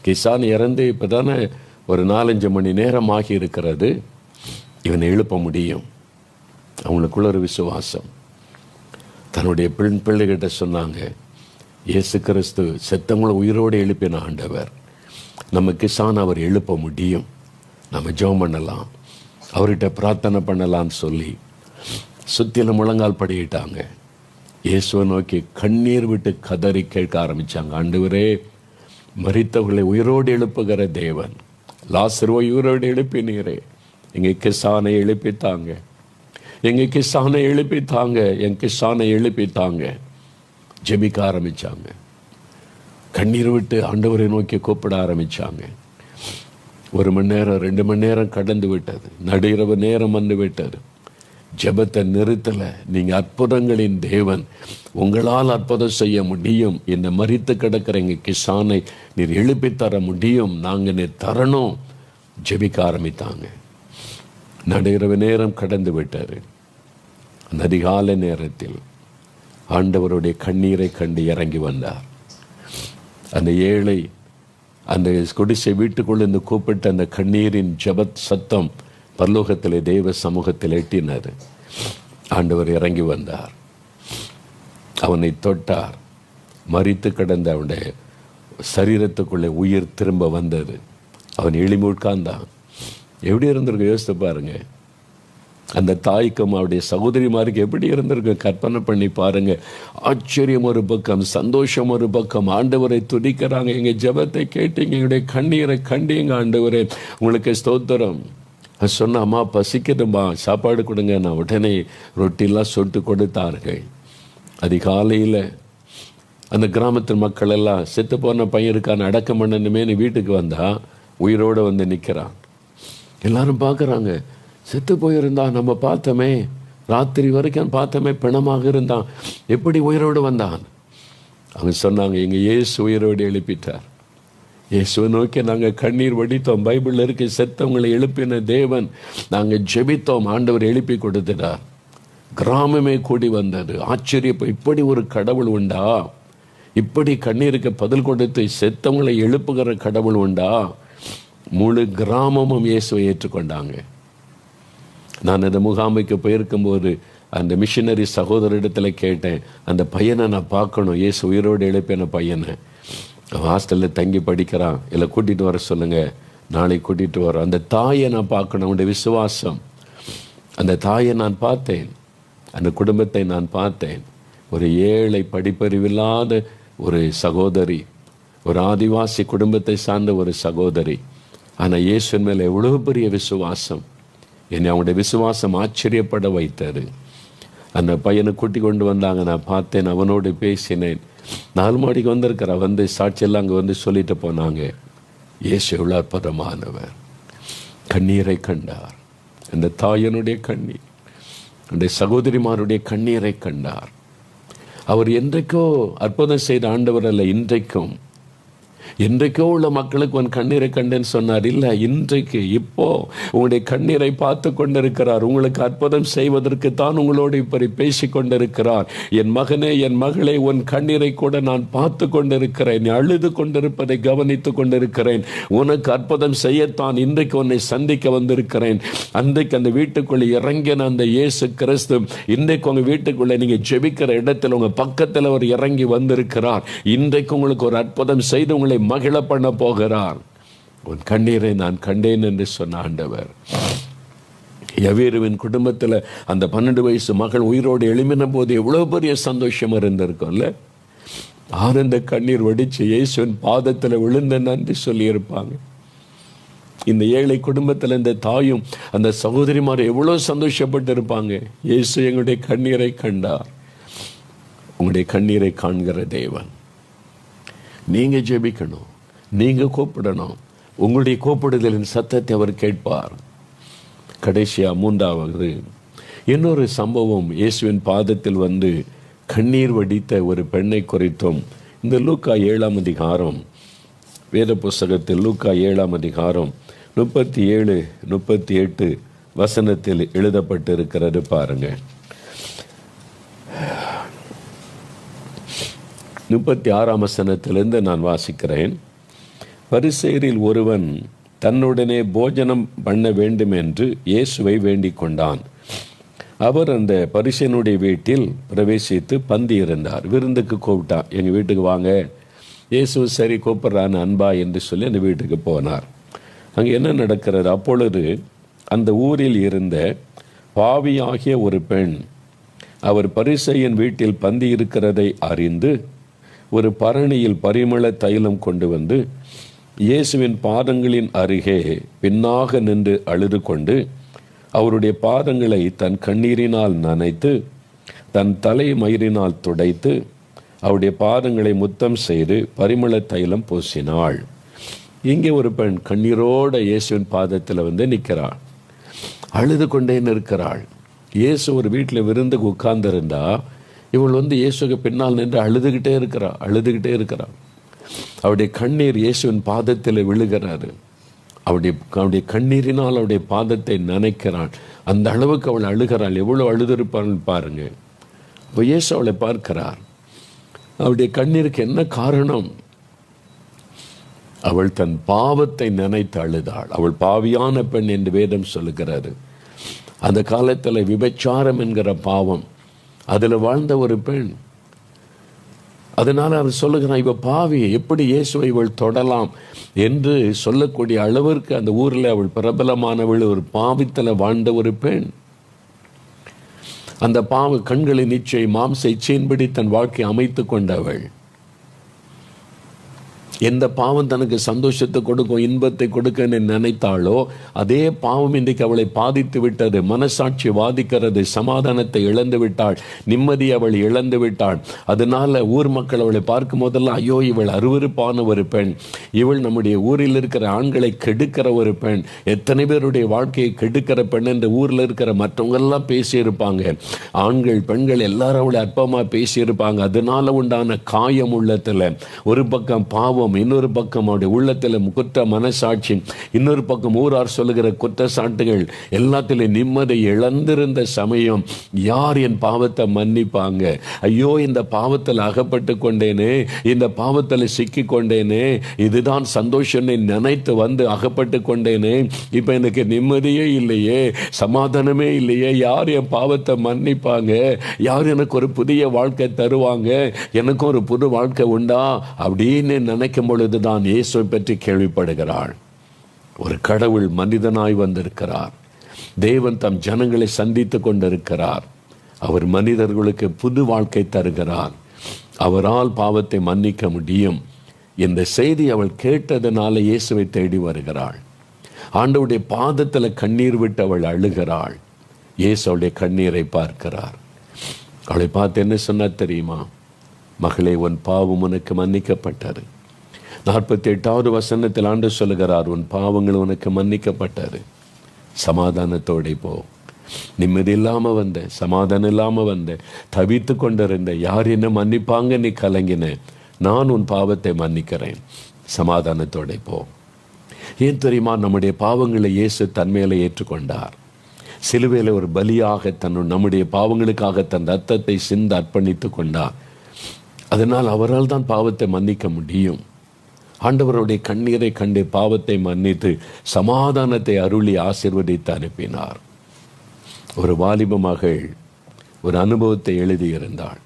கிசான் இறந்து இப்போ தானே ஒரு 4-5 மணி நேரம் ஆகி இருக்கிறது, இவனை எழுப்ப முடியும். அவங்களுக்குள்ள ஒரு விசுவாசம். தன்னுடைய பிள்ளைகிட்ட சொன்னாங்க, இயேசு கிறிஸ்து செத்தவங்களை உயிரோடு எழுப்பின ஆண்டவர், நம்ம கிசான் அவர் எழுப்ப முடியும், நம்ம ஜெபம் பண்ணலாம், அவர்கிட்ட பிரார்த்தனை பண்ணலான்னு சொல்லி சுத்தில முழங்கால் படிக்கிட்டாங்க. இயேசுவை நோக்கி கண்ணீர் விட்டு கதறி கேட்க ஆரம்பித்தாங்க, ஆண்டவரே, மரித்தவர்களை உயிரோடு எழுப்புகிற தேவன், லாசருவை உயிரோடு எழுப்பினீரே, எங்கள் கிசானை எழுப்பித்தாங்க, எங்கள் கிசானை எழுப்பித்தாங்க, என் கிசானை எழுப்பித்தாங்க. ஜெபிக்க ஆரம்பித்தாங்க. கண்ணீர் விட்டு ஆண்டவரை நோக்கி கூப்பிட ஆரம்பித்தாங்க. 1 மணி நேரம் 2 மணி நேரம் கடந்து விட்டது, நடுஇரவு நேரம் வந்து விட்டது. ஜெபத்தை நிறுத்தலை. நீங்கள் அற்புதங்களின் தேவன், உங்களால் அற்புதம் செய்ய முடியும், இந்த மரித்து கிடக்கிற எங்கள் கிசானை நீர் எழுப்பித்தர முடியும், நாங்கள் நீர் தரணும். ஜெபிக்க ஆரம்பித்தாங்க. நடுஇரவு நேரம் கடந்து விட்டார். அந்த அதிகாலை நேரத்தில் ஆண்டவருடைய கண்ணீரை கண்டு இறங்கி வந்தார். அந்த ஏழை அந்த குடிசை வீட்டுக்குள்ள இருந்து கூப்பிட்ட அந்த கண்ணீரின் ஜெபத் சத்தம் பரலோகத்திலே தெய்வ சமூகத்தில் எட்டினார். ஆண்டவர் இறங்கி வந்தார், அவனை தொட்டார். மரித்து கிடந்த அவனுடைய சரீரத்துக்குள்ளே உயிர் திரும்ப வந்தது. அவன் எளிமை உட்கார்ந்தான். எப்படி இருந்திருக்கு யோசித்து பாருங்க. அந்த தாய்க்கும் அவருடைய சகோதரிமாருக்கு எப்படி இருந்திருக்கு கற்பனை பண்ணி பாருங்க. ஆச்சரியம் ஒரு பக்கம், சந்தோஷம் ஒரு பக்கம். ஆண்டவரை துதிக்கிறாங்க, எங்கள் ஜெபத்தை கேட்டீங்க, எங்களுடைய கண்ணீரை கண்டீங்க ஆண்டவரே, உங்களுக்கு ஸ்தோத்திரம். அது சொன்ன, அம்மா பசிக்குதும்மா, சாப்பாடு கொடுங்க. நான் உடனே ரொட்டிலாம் சுட்டு கொடுத்தார்கள். அதிகாலையில் அந்த கிராமத்து மக்கள் எல்லாம் செத்து போன பையனுக்கான அடக்கம் பண்ணணுமேனு வீட்டுக்கு வந்தால் உயிரோடு வந்து நிற்கிறான். எல்லாரும் பார்க்குறாங்க, செத்து போயிருந்தான், நம்ம பார்த்தோமே, ராத்திரி வரைக்கும் பார்த்தோமே, பிணமாக இருந்தான், எப்படி உயிரோடு வந்தான்? அவங்க சொன்னாங்க, எங்கள் இயேசு உயிரோடு எழுப்பிட்டார். இயேசுவை நோக்கி நாங்கள் கண்ணீர் வடித்தோம். பைபிளில் இருக்க செத்தவங்களை எழுப்பின தேவன், நாங்கள் ஜெபித்தோம், ஆண்டவர் எழுப்பி கொடுத்துட்டார். கிராமமே கூடி வந்தது. ஆச்சரியப்போ, இப்படி ஒரு கடவுள் உண்டா? இப்படி கண்ணீருக்கு பதில் கொடுத்து செத்தவங்களை எழுப்புகிற கடவுள் உண்டா? முழு கிராமமும் இயேசுவை ஏற்றுக்கொண்டாங்க. நான் அந்த முகாமைக்கு போயிருக்கும்போது அந்த மிஷினரி சகோதரிடத்தில் கேட்டேன், அந்த பையனை நான் பார்க்கணும், இயேசு உயிரோடு எழுப்பின பையனை. அவன் ஹாஸ்டலில் தங்கி படிக்கிறான், இல்லை கூட்டிகிட்டு வர சொல்லுங்கள், நாளைக்கு கூட்டிகிட்டு வரோம். அந்த தாயை நான் பார்க்கணும், அவனுடைய விசுவாசம். அந்த தாயை நான் பார்த்தேன், அந்த குடும்பத்தை நான் பார்த்தேன். ஒரு ஏழை, படிப்பறிவில்லாத ஒரு சகோதரி, ஒரு ஆதிவாசி குடும்பத்தை சார்ந்த ஒரு சகோதரி. ஆனால் இயேசுவின் மேலே எவ்வளோ பெரிய விசுவாசம்! என்னை அவனுடைய விசுவாசம் ஆச்சரியப்பட வைத்தது. அந்த பையனை கூட்டி கொண்டு வந்தாங்க, நான் பார்த்தேன், அவனோடு பேசினேன். 4 மாடிக்கு வந்திருக்கிற வந்து சாட்சியெல்லாம் அங்கே வந்து சொல்லிட்டு போனாங்க. இயேசு எவ்வளோ அற்புதமானவர்! கண்ணீரை கண்டார். அந்த தாயனுடைய கண்ணீர், அந்த சகோதரிமாருடைய கண்ணீரை கண்டார். அவர் என்றைக்கோ அற்புதம் செய்த ஆண்டவர் அல்ல, இன்றைக்கோ உள்ள மக்களுக்கு உன் கண்ணீரை கண்டேன்னு சொன்னார். இல்லை, இன்றைக்கு இப்போ உங்களுடைய கண்ணீரை பார்த்து கொண்டிருக்கிறார். உங்களுக்கு அற்புதம் செய்வதற்கு தான் உங்களோடு இப்படி பேசி கொண்டிருக்கிறார். என் மகனே, என் மகளே, உன் கண்ணீரை கூட நான் பார்த்து கொண்டிருக்கிறேன், நீ அழுது கொண்டிருப்பதை கவனித்து கொண்டிருக்கிறேன். உனக்கு அற்புதம் செய்யத்தான் இன்றைக்கு உன்னை சந்திக்க வந்திருக்கிறேன். அன்றைக்கு அந்த வீட்டுக்குள்ளே இறங்கின அந்த இயேசு கிறிஸ்து இன்றைக்கு உங்கள் வீட்டுக்குள்ளே நீங்கள் ஜெபிக்கிற இடத்துல உங்கள் பக்கத்தில் அவர் இறங்கி வந்திருக்கிறார். இன்றைக்கு உங்களுக்கு ஒரு அற்புதம் செய்து உங்களை மகிழ பண்ண போகிறார். உன் கண்ணீரை நான் கண்டேன் என்று சொன்ன ஆண்டவர். யவீருவின் குடும்பத்தில் அந்த 12 வயசு மகள் உயிரோடு எழுமின போது எவ்வளவு பெரிய சந்தோஷம் இருந்திருக்கும்ல. ஆனந்த கண்ணீர் வடிச்சு இயேசுவின் பாதத்தில் விழுந்த நன்றி சொல்லியிருப்பாங்க. இந்த ஏழை குடும்பத்தில் இந்த தாயும் அந்த சகோதரிமார் எவ்வளோ சந்தோஷப்பட்டு இருப்பாங்க. இயேசு எங்களுடைய கண்ணீரை கண்டார். உங்களுடைய கண்ணீரை காண்கிற தேவன். நீங்கள் ஜெபிக்கணும், நீங்கள் கூப்பிடணும். உங்களுடைய கூப்பிடுதலின் சத்தத்தை அவர் கேட்பார். கடைசியாக 3வது இன்னொரு சம்பவம், இயேசுவின் பாதத்தில் வந்து கண்ணீர் வடித்த ஒரு பெண்ணை குறித்தும் இந்த லூக்கா 7ஆம் அதிகாரம், வேத புஸ்தகத்தில் லூக்கா 7ஆம் அதிகாரம் 37, 38 வசனத்தில் எழுதப்பட்டிருக்கிறது பாருங்கள். 36ஆம் வசனத்திலிருந்து நான் வாசிக்கிறேன். பரிசேயரில் ஒருவன் தன்னுடனே போஜனம் பண்ண வேண்டும் என்று இயேசுவை வேண்டிக் கொண்டான். அவர் அந்த பரிசேயனுடைய வீட்டில் பிரவேசித்து பந்தி இருந்தார். விருந்துக்கு கூப்பிட்டான், எங்கள் வீட்டுக்கு வாங்க. இயேசு சரி கூப்பிட்றான்னு அன்பா என்று சொல்லி அந்த வீட்டுக்கு போனார். அங்கே என்ன நடக்கிறது? அப்பொழுது அந்த ஊரில் இருந்த பாவியாகிய ஒரு பெண் அவர் பரிசேயன் வீட்டில் பந்தி இருக்கிறதை அறிந்து ஒரு பரணியில் பரிமள தைலம் கொண்டு வந்து இயேசுவின் பாதங்களின் அருகே பின்னாக நின்று அழுது கொண்டு அவருடைய பாதங்களை தன் கண்ணீரினால் நனைத்து தன் தலை மயிரினால் துடைத்து அவருடைய பாதங்களை முத்தம் செய்து பரிமள தைலம் பூசினாள். இங்கே ஒரு பெண் கண்ணீரோட இயேசுவின் பாதத்தில் வந்து நிற்கிறாள், அழுது கொண்டே நிற்கிறாள். இயேசு ஒரு வீட்டில் விருந்துக்கு உட்கார்ந்திருந்தா இவள் வந்து இயேசுக்கு பின்னால் நின்று அழுதுகிட்டே இருக்கிறாள். அவருடைய கண்ணீர் இயேசுவின் பாதத்தில் விழுகிறாரு. அவருடைய கண்ணீரினால் அவருடைய பாதத்தை நனைக்கிறாள். அந்த அளவுக்கு அவள் அழுகிறாள். எவ்வளோ அழுதிருப்பாள் பாருங்க. இப்போ இயேசு அவளை பார்க்கிறார். அவருடைய கண்ணீருக்கு என்ன காரணம்? அவள் தன் பாவத்தை நினைத்து அழுதாள். அவள் பாவியான பெண் என்று வேதம் சொல்லுகிறாரு. அந்த காலத்தில் விபச்சாரம் என்கிற பாவம், அதில் வாழ்ந்த ஒரு பெண். அதனால் அவர் சொல்லுகிறான், இவள் பாவி, எப்படி இயேசுவை இவள் தொடலாம் என்று சொல்லக்கூடிய அளவிற்கு அந்த ஊரில் அவள் பிரபலமானவள். ஒரு பாவித்தில் வாழ்ந்த ஒரு பெண். அந்த பாவ கண்களின் இச்சை மாம்ச இச்சையின்படி தன் வாழ்க்கை அமைத்து கொண்டவள். எந்த பாவம் தனக்கு சந்தோஷத்தை கொடுக்கும், இன்பத்தை கொடுக்க நினைத்தாலோ அதே பாவம் இன்றைக்கு அவளை பாதித்து விட்டது. மனசாட்சி வாதிக்கிறது. சமாதானத்தை இழந்து விட்டாள், நிம்மதி அவள் இழந்து விட்டாள். அதனால ஊர் மக்கள் அவளை பார்க்கும் போதெல்லாம், ஐயோ இவள் அருவருப்பான ஒரு பெண், இவள் நம்முடைய ஊரில் இருக்கிற ஆண்களை கெடுக்கிற ஒரு பெண், எத்தனை பேருடைய வாழ்க்கையை கெடுக்கிற பெண் என்று ஊரில் இருக்கிற மற்றவங்க எல்லாம் பேசியிருப்பாங்க. ஆண்கள் பெண்கள் எல்லாரும் அவளை அற்பமாக பேசியிருப்பாங்க. அதனால உண்டான காயம் உள்ளத்தில், ஒரு பக்கம் பாவம், இன்னொரு பக்கம் அவருடைய உள்ளத்தில் குற்ற மனசாட்சி, இன்னொரு பக்கம் ஊரார் சொல்லுகிற குற்றச்சாட்டுகள், எல்லாத்திலும் நிம்மதி இழந்திருந்த சமயம் யார் என் பாவத்தை மன்னிப்பாங்க? ஐயோ இந்த பாவத்தில் அகப்பட்டு கொண்டேனே, இந்த பாவத்தில் சிக்கி கொண்டேனே, இதுதான் சந்தோஷம் நினைத்து வந்து அகப்பட்டு கொண்டேனே, இப்போ எனக்கு நிம்மதியே இல்லையே, சமாதானமே இல்லையே, யார் என் பாவத்தை மன்னிப்பாங்க? யார் எனக்கு ஒரு புதிய வாழ்க்கை தருவாங்க? எனக்கு ஒரு புது வாழ்க்கை உண்டா அப்படின்னு நினைக்கும் பொழுதுதான் இயேசுவை பற்றி கேள்விப்படுகிறாள். ஒரு கடவுள் மனிதனாய் வந்திருக்கிறார். தேவன் தம் ஜனங்களை சந்தித்து கொண்டிருக்கிறார். அவர் மனிதர்களுக்கு புது வாழ்க்கை தருகிறார். அவரால் பாவத்தை மன்னிக்க முடியும். இந்த செய்தி அவள் கேட்டதனால இயேசுவை தேடி வருகிறாள். ஆண்டவருடைய பாதத்தில் கண்ணீர் விட்டு அவள் அழுகிறாள். இயேசு அவளுடைய கண்ணீரை பார்க்கிறார். அவளை பார்த்து என்ன சொன்னா தெரியுமா? மகளே, உன் பாவம் உனக்கு மன்னிக்கப்பட்டது. 48வது வசனத்தில் ஆண்டவர் சொல்லுகிறார், உன் பாவங்கள் உனக்கு மன்னிக்கப்பட்டது. சமாதானத்தோടെ போ. நிம்மதி இல்லாமல் வந்த, சமாதானம் இல்லாமல் வந்த, தவித்து கொண்டிருந்த, யார் என்ன மன்னிப்பாங்க நீ கலங்கின, நான் உன் பாவத்தை மன்னிக்கிறேன், சமாதானத்தோടെ போ. ஏன் தெரியுமா? நம்முடைய பாவங்களை இயேசு தன்மையில ஏற்றுக்கொண்டார். சிலுவையில் ஒரு பலியாக நம்முடைய பாவங்களுக்காக தன் ரத்தத்தை சிந்த அர்ப்பணித்து கொண்டார். அதனால் அவரால் தான் பாவத்தை மன்னிக்க முடியும். ஆண்டவருடைய கண்ணீரை கண்டு பாவத்தை மன்னித்து சமாதானத்தை அருளி ஆசீர்வதித்து அனுப்பினார். ஒரு வாலிப மகள் ஒரு அனுபவத்தை எழுதியிருந்தாள்.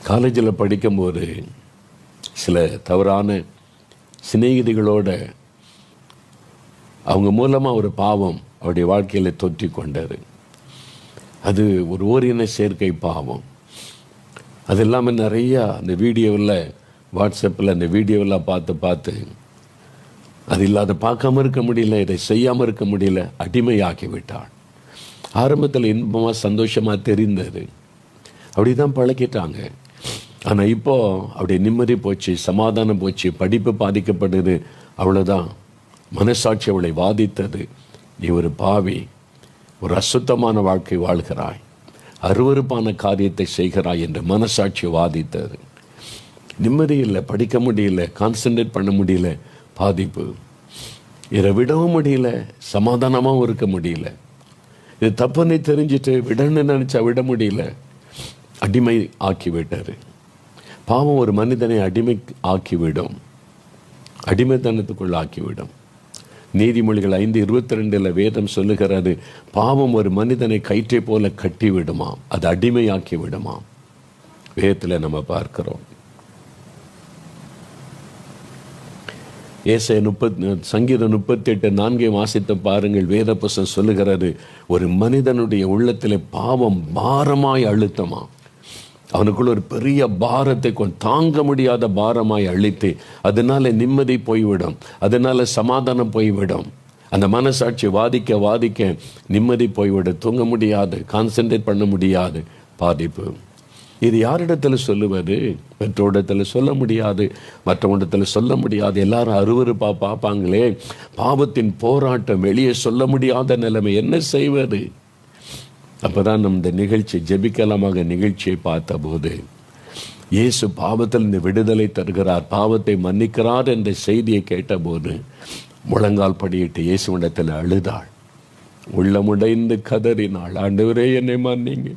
காலேஜில் படிக்கும்போது சில தவறான சிநேகிதிகளோட அவங்க மூலமாக ஒரு பாவம் அவருடைய வாழ்க்கையில் தொற்றி கொண்டது. அது ஒரு ஓரின சேர்க்கை பாவம். அது இல்லாமல் நிறையா அந்த வீடியோவில், வாட்ஸ்அப்பில் அந்த வீடியோவெல்லாம் பார்த்து அது இல்லாத பார்க்காம இருக்க முடியல, இதை செய்யாமல் இருக்க முடியல, அடிமையாக்கி விட்டாள். ஆரம்பத்தில் இன்பமாக சந்தோஷமாக தெரிந்தது, அப்படி தான் பழக்கிட்டாங்க. ஆனால் இப்போது அப்படியே நிம்மதி போச்சு, சமாதானம் போச்சு, படிப்பு பாதிக்கப்படுது, அவ்வளோதான். மனசாட்சி அவளை வாதித்தது. நீ ஒரு பாவி, ஒரு அசுத்தமான வாழ்க்கை வாழ்கிறாய், அருவருப்பான காரியத்தை செய்கிறாய் என்று மனசாட்சி வாதித்தது. நிம்மதி இல்லை, படிக்க முடியல, கான்சன்ட்ரேட் பண்ண முடியல, பாதிப்பு. இதை விடவும் முடியல, சமாதானமாகவும் இருக்க முடியல. இது தப்புன்னு தெரிஞ்சுட்டு விடன்னு நினச்சா விட முடியல. அடிமை ஆக்கிவிட்டார். பாவம் ஒரு மனிதனை அடிமை ஆக்கிவிடும், அடிமைத்தனத்துக்குள் ஆக்கிவிடும். நீதிமொழிகள் 5:22 வேதம் சொல்லுகிறது, பாவம் ஒரு மனிதனை கயிற்றை போல கட்டி விடுமாம், அது அடிமையாக்கி விடுமாம். வேதத்தில் நம்ம பார்க்கிறோம். சங்கீதம் 38:4 வாசித்து பாருங்கள். வேத புஸ்தகம் சொல்லுகிறது, ஒரு மனிதனுடைய உள்ளத்தில் பாவம் பாரமாய் அழுத்தமா, அவனுக்குள்ள ஒரு பெரிய பாரத்தை தாங்க முடியாத பாரமாய் அழித்து, அதனால நிம்மதி போய்விடும், அதனால சமாதானம் போய்விடும். அந்த மனசாட்சி வாதிக்க நிம்மதி போய்விடும், தூங்க முடியாது, கான்சென்ட்ரேட் பண்ண முடியாது, பாதிப்பு. இது யாரிடத்தில் சொல்லுவது? பெற்றோரிடத்தில் சொல்ல முடியாது, மற்றவரிடத்தில் சொல்ல முடியாது. எல்லாரும் அருவருப்பா பார்ப்பாங்களே. பாவத்தின் போராட்டம், வெளியே சொல்ல முடியாத நிலைமை, என்ன செய்வது? அப்போதான் இந்த நிகழ்ச்சி ஜெபிக்கலாமாக நிகழ்ச்சியை பார்த்தபோது இயேசு பாவத்தில் இந்த விடுதலை தருகிறார், பாவத்தை மன்னிக்கிறார் என்ற செய்தியை கேட்டபோது முழங்கால் படியிட்டு இயேசுவிடத்தில் அழுதாள், உள்ளமுடைந்து கதறினாள். ஆண்டவரே, என்னை மன்னிங்க,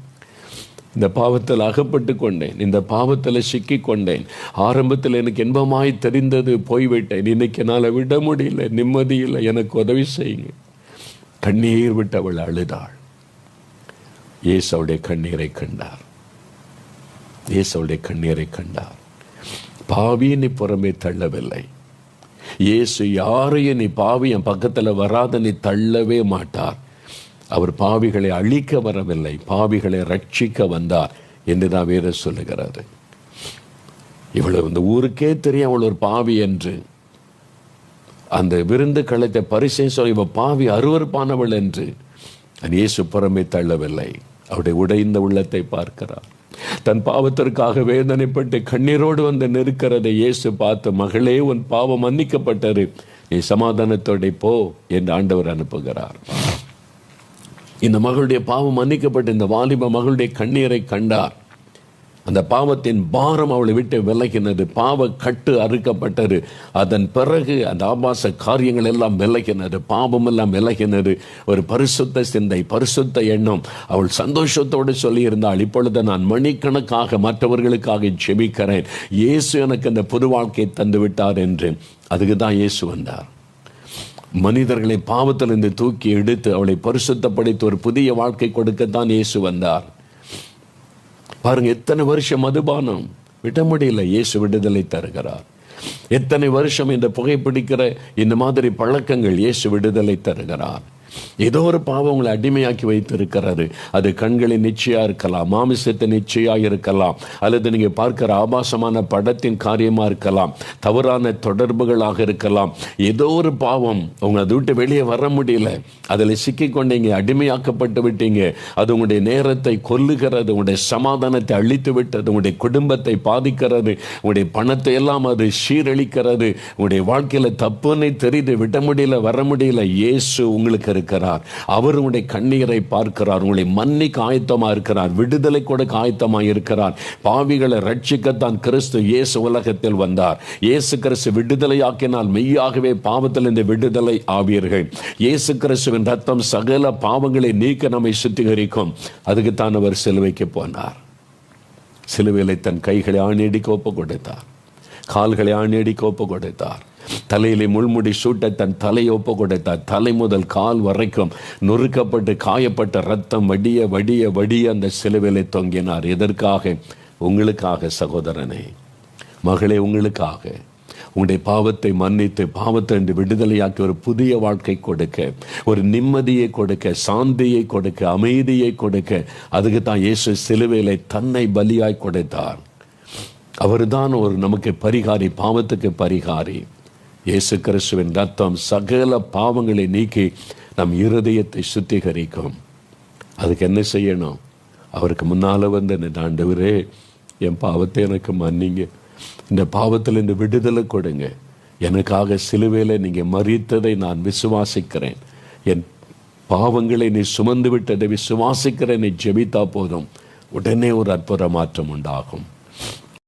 இந்த பாவத்தில் அகப்பட்டு கொண்டேன், இந்த பாவத்தில் சிக்கி கொண்டேன், ஆரம்பத்தில் எனக்கு இன்பமாய் தெரிந்தது, போய்விட்டேன், இன்னைக்கு என்னால் விட முடியல, நிம்மதியில் எனக்கு உதவி செய்யுங்க. கண்ணீர் விட்டு அவள் அழுதாள். இயேசுவுடைய கண்ணீரை கண்டார். இயேசுவுடைய கண்ணீரை கண்டார். பாவியை நீ புறமே தள்ளவில்லை. இயேசு யாரையும் நீ பாவி என் பக்கத்தில் வராத நீ தள்ளவே மாட்டார். அவர் பாவிகளை அழிக்க வரவில்லை, பாவிகளை ரட்சிக்க வந்தார் என்று தான் வேதம் சொல்லுகிறது. இவ்வளவு இந்த ஊருக்கே தெரியும் அவள் ஒரு பாவி என்று. அந்த விருந்து களைத்த பரிசை சொல்லி இவ பாவி அருவருப்பானவள் என்று. இயேசு புறமே தள்ளவில்லை. அவருடைய உடைந்த உள்ளத்தை பார்க்கிறார். தன் பாவத்திற்காக வேதனைப்பட்டு கண்ணீரோடு வந்து நிற்கிறதை இயேசு பார்த்து, மகளே உன் பாவம் மன்னிக்கப்பட்டது, நீ சமாதானத்தோட போ என்று ஆண்டவர் அனுப்புகிறார். இந்த மகளுடைய பாவம் மன்னிக்கப்பட்டு இந்த வாலிப மகளுடைய கண்ணீரை கண்டார். அந்த பாவத்தின் பாரம் அவளை விட்டு விலகினது. பாவ கட்டு அறுக்கப்பட்டது. அதன் பிறகு அந்த ஆபாச காரியங்கள் எல்லாம் விலகினது. பாவம் எல்லாம் விலகினது. ஒரு பரிசுத்த சிந்தை, பரிசுத்த எண்ணம். அவள் சந்தோஷத்தோடு சொல்லியிருந்தாள், இப்பொழுது நான் மணிக்கணக்காக மற்றவர்களுக்காக ஜெபிக்கிறேன், இயேசு எனக்கு அந்த புது வாழ்க்கையை தந்து விட்டார் என்று. அதுக்கு தான் இயேசு வந்தார். மனிதர்களை பாவத்திலிருந்து தூக்கி எடுத்து அவளை பரிசுத்தப்படுத்தி ஒரு புதிய வாழ்க்கை கொடுக்கத்தான் இயேசு வந்தார். பாருங்க, எத்தனை வருஷம் மதுபானம் விட முடியல, இயேசு விடுதலை தருகிறார். எத்தனை வருஷம் இந்த புகைப்பிடிக்கிற இந்த மாதிரி பழக்கங்கள், இயேசு விடுதலை தருகிறார். ஏதோ ஒரு பாவம் உங்களை அடிமையாக்கி வைத்திருக்கிறது. அது கண்களின் நிச்சயா இருக்கலாம், மாமிசத்தின் நிச்சயா இருக்கலாம், அல்லது நீங்க பார்க்கிற ஆபாசமான படத்தின் காரியமா இருக்கலாம், தவறான தொடர்புகளாக இருக்கலாம். ஏதோ ஒரு பாவம் உங்க அதை விட்டு வெளியே வர முடியல, அதில் சிக்கிக்கொண்டீங்க, அடிமையாக்கப்பட்டு விட்டீங்க. அது உங்களுடைய நேரத்தை கொல்லுகிறது, உங்களுடைய சமாதானத்தை அழித்து விட்டது, உங்களுடைய குடும்பத்தை பாதிக்கிறது, உங்களுடைய பணத்தை எல்லாம் அது சீரழிக்கிறது. உங்களுடைய வாழ்க்கையில தப்புன்னு தெரியுது, விட முடியல, வர முடியல. இயேசு உங்களுக்கு இருக்கிறார். அவர் உங்களுடைய கண்ணீரை பார்க்கிறார். உங்களை மன்னிக்க ஆயத்தமா இருக்கிறார். விடுதலை கூட ஆயத்தமா இருக்கிறார். பாவிகளை ரட்சிக்கத்தான் கிறிஸ்து இயேசு உலகத்தில் வந்தார். இயேசு கிறிஸ்து விடுதலையாக்கினால் மெய்யாகவே பாவத்திலிருந்து விடுதலை ஆவீர்கள். இயேசு கிறிஸ்துவின் ரத்தம் சகல பாவங்களை நீக்க நம்மை சுத்திகரிக்கும். அதுக்குத்தான் அவர் சிலுவைக்கு போனார். சிலுவையிலே தன் கைகளை ஆணியடிக்க ஒப்பு கொடுத்தார், கால்களை ஆணியடிக்க ஒப்பு கொடுத்தார், தலையிலே முள்முடி சூட்ட தன் தலையை ஒப்பு கொடுத்தார். தலை முதல் கால் வரைக்கும் நொறுக்கப்பட்டு காயப்பட்ட ரத்தம் வடிய வடிய வடிய அந்த சிலுவையிலே தொங்கினார். எதற்காக? உங்களுக்காக சகோதரனே, மகளே, உங்களுக்காக. உங்களுடைய பாவத்தை மன்னித்து பாவத்தை விடுதலையாக்கி ஒரு புதிய வாழ்க்கை கொடுக்க, ஒரு நிம்மதியை கொடுக்க, சாந்தியை கொடுக்க, அமைதியை கொடுக்க, அதுக்கு தான் இயேசு சிலுவையிலே தன்னை பலியாய் கொடுத்தார். அவர்தான் ஒரு நமக்கு பரிகாரி, பாவத்துக்கு பரிகாரி. இயேசு கிறிஸ்துவின் ரத்தம் சகல பாவங்களை நீக்கி நம் இருதயத்தை சுத்திகரிக்கும். அதுக்கு என்ன செய்யணும்? அவருக்கு முன்னால் வந்து, ஆண்டவரே, என் பாவத்தை எனக்கு மன்னிங்க, இந்த பாவத்தில் இந்த விடுதலை கொடுங்க, எனக்காக சிலுவையில் நீங்கள் மரித்ததை நான் விசுவாசிக்கிறேன், என் பாவங்களை நீ சுமந்து விட்டதை விசுவாசிக்கிறேன், நீ ஜெபித்தா போதும், உடனே ஒரு அற்புத மாற்றம் உண்டாகும்.